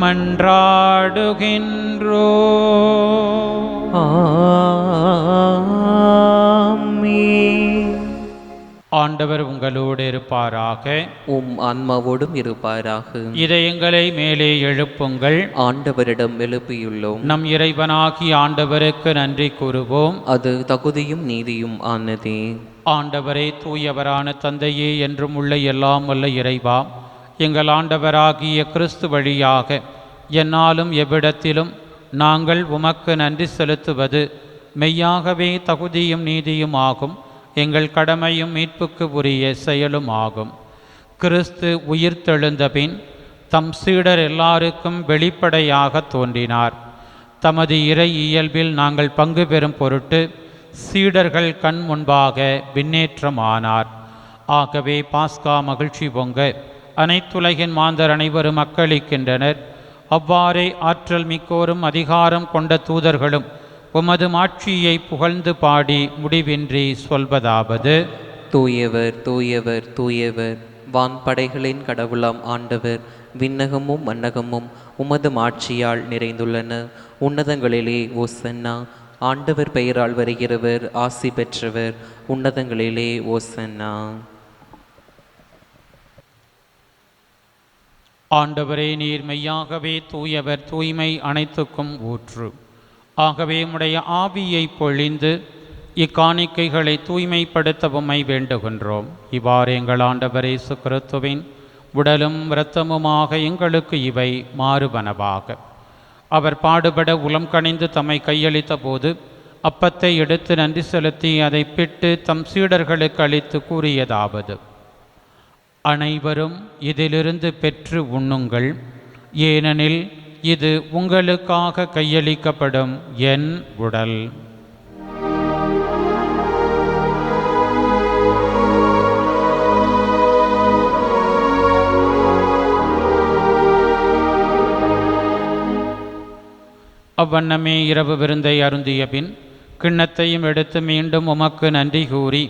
மன்றாடுகின்றோ. ஆண்டவர் உங்களோடு இருப்பாராக. உம் ஆன்மாவோடும் இருப்பாராக. இதயங்களை மேலே எழுப்புங்கள். ஆண்டவரிடம் எழுப்பியுள்ளோம். நம் இறைவனாகி ஆண்டவருக்கு நன்றி கூறுவோம். அது தகுதியும் நீதியும் ஆனதே. ஆண்டவரே, தூயவரான தந்தையே, என்றும் உள்ள எல்லாம் வல்ல இறைவா, எங்கள் ஆண்டவராகிய கிறிஸ்து வழியாக என்னாலும் எவ்விடத்திலும் நாங்கள் உமக்கு நன்றி செலுத்துவது மெய்யாகவே தகுதியும் நீதியும் ஆகும். எங்கள் கடமையும் மீட்புக்கு உரிய செயலும் ஆகும். கிறிஸ்து உயிர்த்தெழுந்த பின் தம் சீடர் எல்லாருக்கும் வெளிப்படையாக தோன்றினார். தமது இறை இயல்பில் நாங்கள் பங்கு பெறும் பொருட்டு சீடர்கள் கண் முன்பாக விண்ணேற்றமானார். ஆகவே பாஸ்கா மகிழ்ச்சி பொங்க அனைத்துலகின் மாந்தர் அனைவரும் அக்களிக்கின்றனர். அவ்வாறே ஆற்றல் மிக்கோரும் அதிகாரம் கொண்ட தூதர்களும் உமது மாட்சியை புகழ்ந்து பாடி முடிவின்றி சொல்வதாவது: தூயவர் தூயவர் தூயவர், வான்படைகளின் கடவுளாம் ஆண்டவர். விண்ணகமும் மன்னகமும் உமது மாட்சியால் நிறைந்துள்ளன. உன்னதங்களிலே ஓசன்னா. ஆண்டவர் பெயரால் வருகிறவர் ஆசி பெற்றவர். உன்னதங்களிலே ஓசன்னா. ஆண்டவரே, நீர் மெய்யாகவே தூயவர், தூய்மை அனைத்துக்கும் ஊற்று. ஆகவே உம்முடைய ஆவியை பொழிந்து இக்காணிக்கைகளை தூய்மைப்படுத்த உம்மை வேண்டுகின்றோம். இவ்வாறு எங்கள் ஆண்டவர் இயேசு கிறிஸ்துவின் உடலும் இரத்தமுமாக எங்களுக்கு இவை மாறுபனவாக. அவர் பாடுபட உளம் கனிந்து தம்மை கையளித்த போது அப்பத்தை எடுத்து நன்றி செலுத்தி அதை பிட்டு தம் சீடர்களுக்கு அளித்து கூறியதாவது: அனைவரும் இதிலிருந்து பெற்று உண்ணுங்கள், ஏனெனில் இது உங்களுக்காக கையளிக்கப்படும் என் உடல். அவ்வண்ணமே இரவு விருந்தை அருந்திய பின் கிண்ணத்தையும் எடுத்து மீண்டும் உமக்கு நன்றி கூறி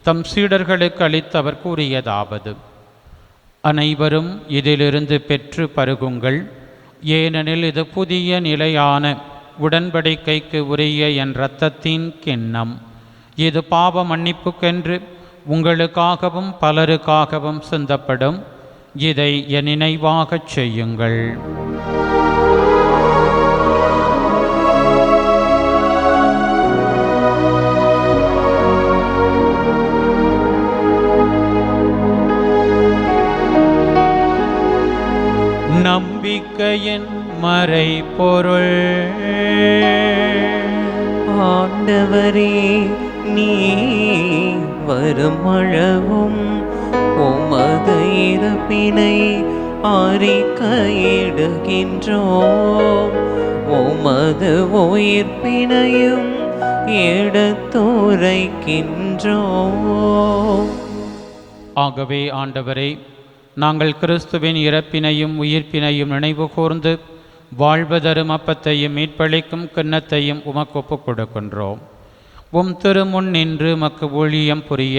தம் சீடர்களுக்கு அளித்து அவர் கூறியதாவது: அனைவரும் இதிலிருந்து பெற்று பருகுங்கள், ஏனெனில் இது புதிய நிலையான உடன்படிக்கைக்கு உரிய என் இரத்தத்தின் கிண்ணம். இது பாவ மன்னிப்புக்கென்று உங்களுக்காகவும் பலருக்காகவும் சிந்தப்படும். இதை என் நினைவாகச் செய்யுங்கள். நம்பிக்கையின் மறைபொருள். ஆண்டவரே, நீ வருமளவும் உமது இறப்பினை அறிக்கையிடுகின்றோம், உமது உயிர்ப்பினையும் எடுத்துரைக்கின்றோம். ஆகவே ஆண்டவரே, நாங்கள் கிறிஸ்துவின் இறப்பினையும் உயிர்ப்பினையும் நினைவு கூர்ந்து வாழ்வதரும் அப்பத்தையும் மீட்பளிக்கும் கிண்ணத்தையும் உமக்கு ஒப்புக் கொடுக்கின்றோம். உம் திருமுன் நின்று உமக்கு ஊழியம் புரிய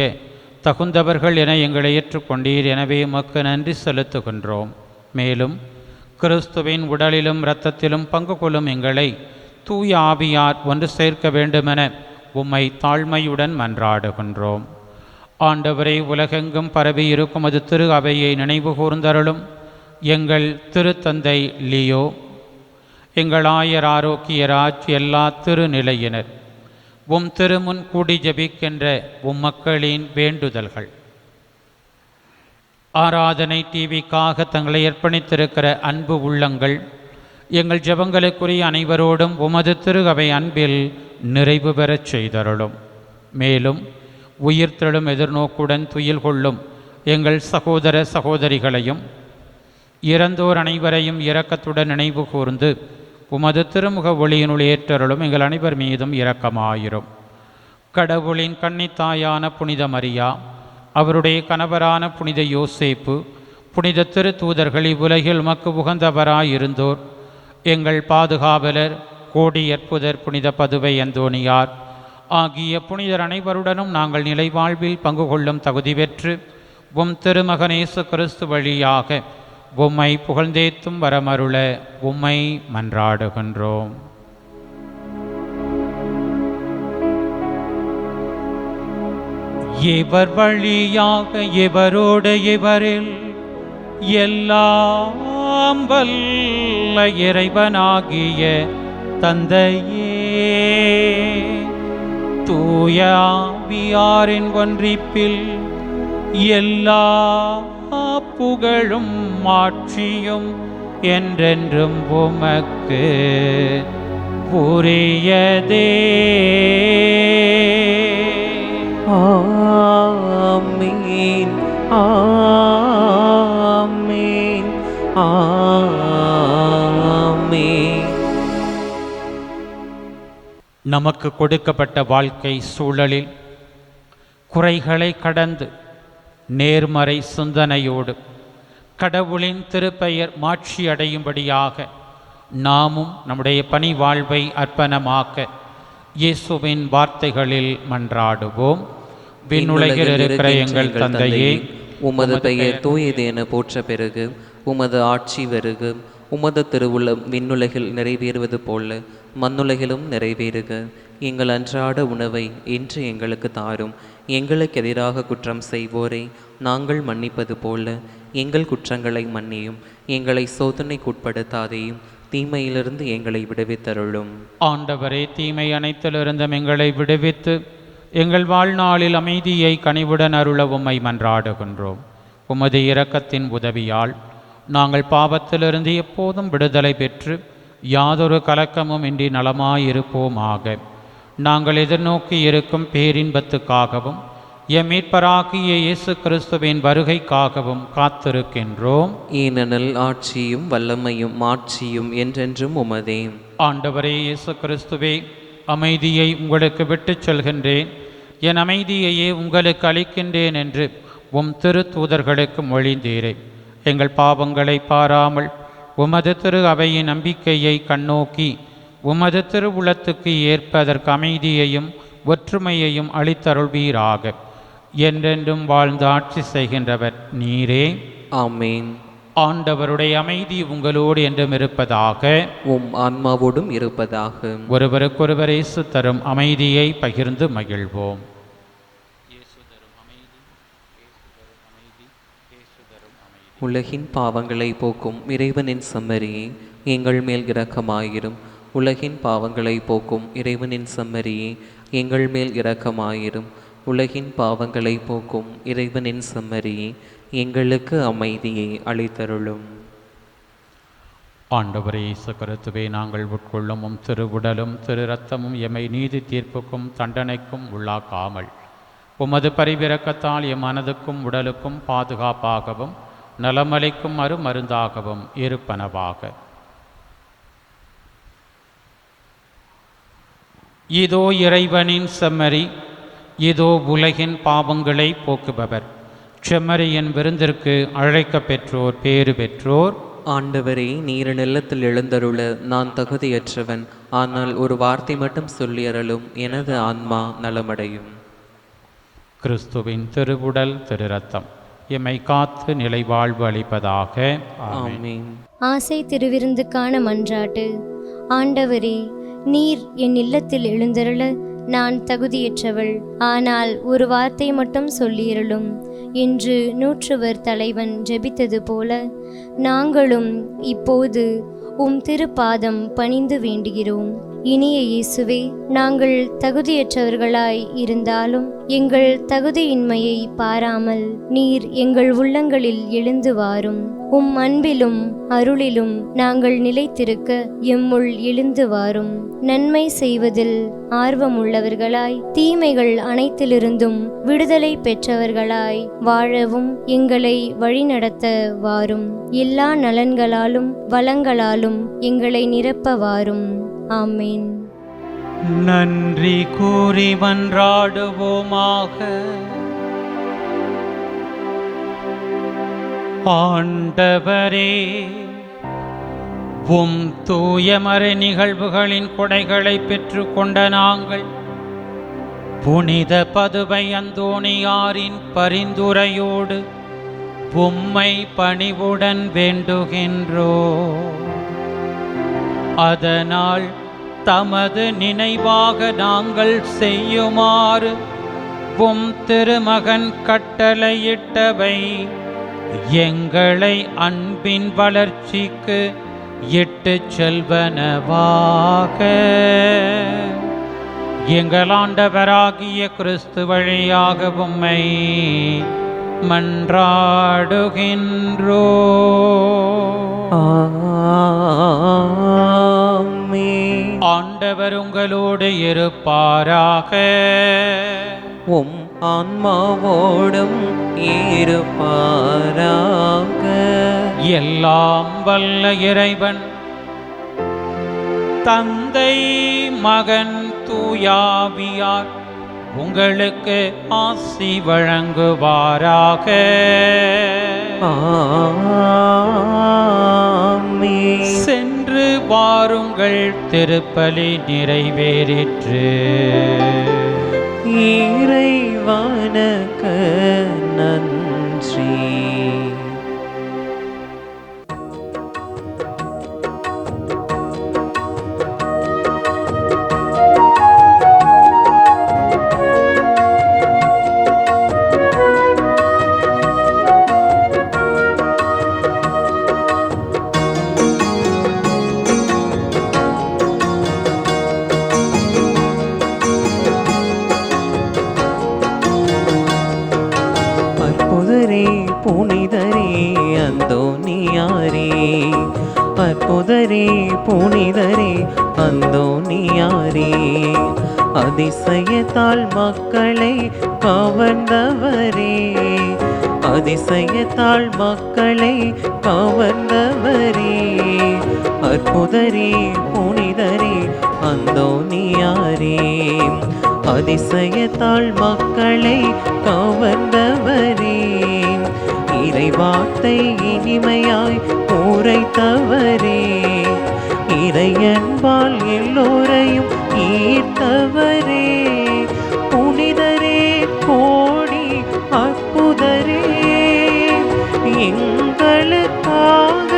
தகுந்தவர்கள் என எங்களை ஏற்றுக்கொண்டீர். எனவே உமக்கு நன்றி செலுத்துகின்றோம். மேலும் கிறிஸ்துவின் உடலிலும் இரத்தத்திலும் பங்கு கொள்ளும் எங்களை தூய ஆவியார் ஒன்று சேர்க்க வேண்டுமென உம்மை தாழ்மையுடன் மன்றாடுகின்றோம். ஆண்டவரை, உலகெங்கும் பரவி இருக்கும் அது திரு அவையை நினைவு கூர்ந்தருளும். எங்கள் திருத்தந்தை லியோ, எங்கள் ஆயர் ஆரோக்கியராஜ், எல்லா திருநிலையினர், உம் திருமுன் கூடி ஜபிக்கின்ற உம் மக்களின் வேண்டுதல்கள், ஆராதனை டிவிக்காக தங்களை அர்ப்பணித்திருக்கிற அன்பு உள்ளங்கள், எங்கள் ஜெபங்களுக்குரிய அனைவரோடும் உமது திரு அவை அன்பில் நிறைவு பெறச் செய்தருளும். மேலும் உயிர்த்தெழும் எதிர்நோக்குடன் துயில் கொள்ளும் எங்கள் சகோதர சகோதரிகளையும் இறந்தோர் அனைவரையும் இரக்கத்துடன் நினைவு கூர்ந்து உமது திருமுக ஒளியினுள் ஏற்றருளும் எங்கள் அனைவர் மீதும் இரக்கமாயிரும். கடவுளின் கன்னித்தாயான புனித மரியா, அவருடைய கணவரான புனித யோசேப்பு, புனித திருத்தூதர்கள், இவ்வுலகில் உமக்கு உகந்தவராயிருந்தோர், எங்கள் பாதுகாவலர் கோடியற்புதர் புனித பதுவை அந்தோணியார் ஆகிய புனிதர் அனைவருடனும் நாங்கள் நிலை வாழ்வில் பங்கு கொள்ளும் தகுதி பெற்று உம் திருமகனேசு கிறிஸ்து வழியாக உம்மை புகழ்ந்தேத்தும் வரமருள உம்மை மன்றாடுகின்றோம். இவர் வழியாக இவரோடு இவரில் எல்லாம் வல்ல இறைவனாகிய தந்தையே, தூய ஆவியாரின் ஒன்றிப்பில் எல்லா புகழும் மாட்சியும் என்றென்றும் உமக்கு உரியதே. ஆமென், ஆமென், ஆமென். நமக்கு கொடுக்கப்பட்ட வாழ்க்கை சூழலில் குறைகளை கடந்து நேர்மறை சிந்தனையோடு கடவுளின் திருப்பெயர் மாட்சி அடையும்படியாக நாமும் நம்முடைய பணி வாழ்வை அர்ப்பணமாக்க இயேசுவின் வார்த்தைகளில் மன்றாடுவோம். விண்ணுலகில் இருக்கிற எங்கள் தந்தையே, உமது பெயர் தூயது என போற்ற பெருகு. உமது ஆட்சி வருக. உமது திருவுளம் விண்ணுலகில் நிறைவேறுவது போல மண்ணுலகிலும் நிறைவேறுக. எங்கள் அன்றாட உணவை இன்று எங்களுக்கு தாரும். எங்களுக்கு எதிராக குற்றம் செய்வோரை நாங்கள் மன்னிப்பது போல எங்கள் குற்றங்களை மன்னியும். எங்களை சோதனைக்குட்படுத்தாதேயும், தீமையிலிருந்து எங்களை விடுவித்தருளும். ஆண்டவரே, தீமை அனைத்திலிருந்தும் எங்களை விடுவித்து எங்கள் வாழ்நாளில் அமைதியை கனிவுடன் அருள உம்மை மன்றாடுகின்றோம். உமது இரக்கத்தின் உதவியால் நாங்கள் பாவத்திலிருந்து எப்போதும் விடுதலை பெற்று யாதொரு கலக்கமும் இன்றி நலமாயிருப்போமாக. நாங்கள் எதிர்நோக்கி இருக்கும் பேரின்பத்துக்காகவும் எம் மீட்பராகிய இயேசு கிறிஸ்துவின் வருகைக்காகவும் காத்திருக்கின்றோம். ஏனெனில் ஆட்சியும் வல்லமையும் மாட்சியும் என்றென்றும் உமதே. ஆண்டவரே இயேசு கிறிஸ்துவே, அமைதியை உங்களுக்கு விட்டுச் செல்கின்றேன், என் அமைதியையே உங்களுக்கு அளிக்கின்றேன் என்று உம் திருத்தூதர்களுக்கு மொழிந்தீரே. எங்கள் பாவங்களை பாராமல் உமது திரு அவையின் நம்பிக்கையை கண்ணோக்கி உமது திருவுளத்துக்கு ஏற்ப அதற்கு அமைதியையும் ஒற்றுமையையும் அளித்தருள்வீராக. என்றென்றும் வாழ்ந்து ஆட்சி செய்கின்றவர் நீரே. ஆமேன். ஆண்டவருடைய அமைதி உங்களோடு என்றும் இருப்பதாக. உம் ஆன்மாவோடும் இருப்பதாக. ஒருவருக்கொருவர் இயேசு தரும் அமைதியை பகிர்ந்து மகிழ்வோம். உலகின் பாவங்களை போக்கும் இறைவனின் செம்மறியே, எங்கள் மேல் இரக்கமாயிரும். உலகின் பாவங்களை போக்கும் இறைவனின் செம்மறியே, எங்கள் மேல் இரக்கமாயிரும். உலகின் பாவங்களை போக்கும் இறைவனின் செம்மறியே, எங்களுக்கு அமைதியை அளித்தருளும். ஆண்டவரே இயேசு கிறிஸ்துவே, நாங்கள் உட்கொள்ளும் திருவுடலும் திரு இரத்தமும் எம்மை நீதி தீர்ப்புக்கும் தண்டனைக்கும் உள்ளாக்காமல் உமது பரிவிரக்கத்தால் எம் மனதுக்கும் உடலுக்கும் பாதுகாப்பாகவும் நலமளிக்கும் மருந்தாகவும் இருப்பனவாக. இதோ இறைவனின் செம்மறி, இதோ உலகின் பாவங்களை போக்குபவர். செம்மறியின் விருந்திற்கு அழைக்க பெற்றோர் பேறு பெற்றோர். ஆண்டவரே, நீர் நிலத்தில் எழுந்தருள நான் தகுதியற்றவன். ஆனால் ஒரு வார்த்தை மட்டும் சொல்லியறலும் எனது ஆன்மா நலமடையும். கிறிஸ்துவின் திருவுடல் திரு இரத்தம் எம்மை காத்து நிலை வாழ்வு அளிப்பதாக. ஆமென். ஆசை திருவிருந்துக்கான மன்றாட்டு. ஆண்டவரே, நீர் என் இல்லத்தில் எழுந்தருள நான் தகுதியற்றவள். ஆனால் ஒரு வார்த்தை மட்டும் சொல்லியருளும். இன்று 100 தலைவன் ஜெபித்தது போல நாங்களும் இப்போது உம் திருப்பாதம் பணிந்து வேண்டுகிறோம். இனிய இயேசுவே, நாங்கள் தகுதியற்றவர்களாய் இருந்தாலும் எங்கள் தகுதியின்மையை பாராமல் நீர் எங்கள் உள்ளங்களில் எழுந்து வாரும். உம் அன்பிலும் அருளிலும் நாங்கள் நிலைத்திருக்க எம்முள் எழுந்து வாரும். நன்மை செய்வதில் ஆர்வமுள்ளவர்களாய் தீமைகள் அனைத்திலிருந்தும் விடுதலை பெற்றவர்களாய் வாழவும் எங்களை வழிநடத்த வாரும். எல்லா நலன்களாலும் வளங்களாலும் எங்களை நிரப்ப வாரும். ஆமேன். நன்றி கூறி மன்றாடுவோமாக. ஆண்டவரே, உம் தூயமறை நிகழ்வுகளின் கொடைகளை பெற்று கொண்ட நாங்கள் புனித பதுவை அந்தோணியாரின் பரிந்துரையோடு உம்மை பணிவுடன் வேண்டுகின்றோ. அதனால் தமது நினைவாக நாங்கள் செய்யுமாறு உம் திருமகன் கட்டளையிட்டவை எங்களை அன்பின் வளர்ச்சிக்கு இட்டுச் செல்வனவாக. எங்கள் ஆண்டவராகிய கிறிஸ்து வழியாக உம்மை மன்றாடுகின்றோ. ஆண்டவர் உங்களோடு இருப்பாராக. உம் ஆன்மாவோடும் இருப்பாராக. எல்லாம் வல்ல இறைவன் தந்தை மகன் தூயாவியார் உங்களுக்கு ஆசி வழங்குவாராக. ஆமென். சென்று வாருங்கள், திருப்பலி நிறைவேறிற்று. இறைவனுக்கு நன்றி. புனிதரே அந்தோனியாரே, அற்புதரே புனிதரே அந்தோனியாரே, அதிசயத்தால் மக்களை கவர்ந்தவரே, அதிசயத்தால் மக்களை கவர்ந்தவரே, அற்புதரே புனிதரே அந்தோனியாரே, அதிசயத்தால் மக்களை கவர்ந்தவரே, இறைவார்த்தை இனிமையாய் உரைத்தவரே, இறையன்பால் எல்லோரையும் ஈர்த்தவரே, புனிதரே கோடி அற்புதரே, எங்களுக்காக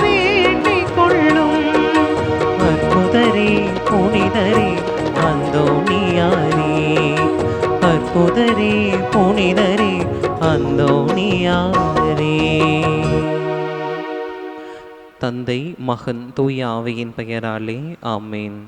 வேண்டிக் கொள்ளும். அற்புதரே புனிதரே அந்தோனியாரே, அற்புதரே புனிதரே அந்தோனியாரே. தந்தை மகன் தூய ஆவியின் பெயராலே ஆமேன்.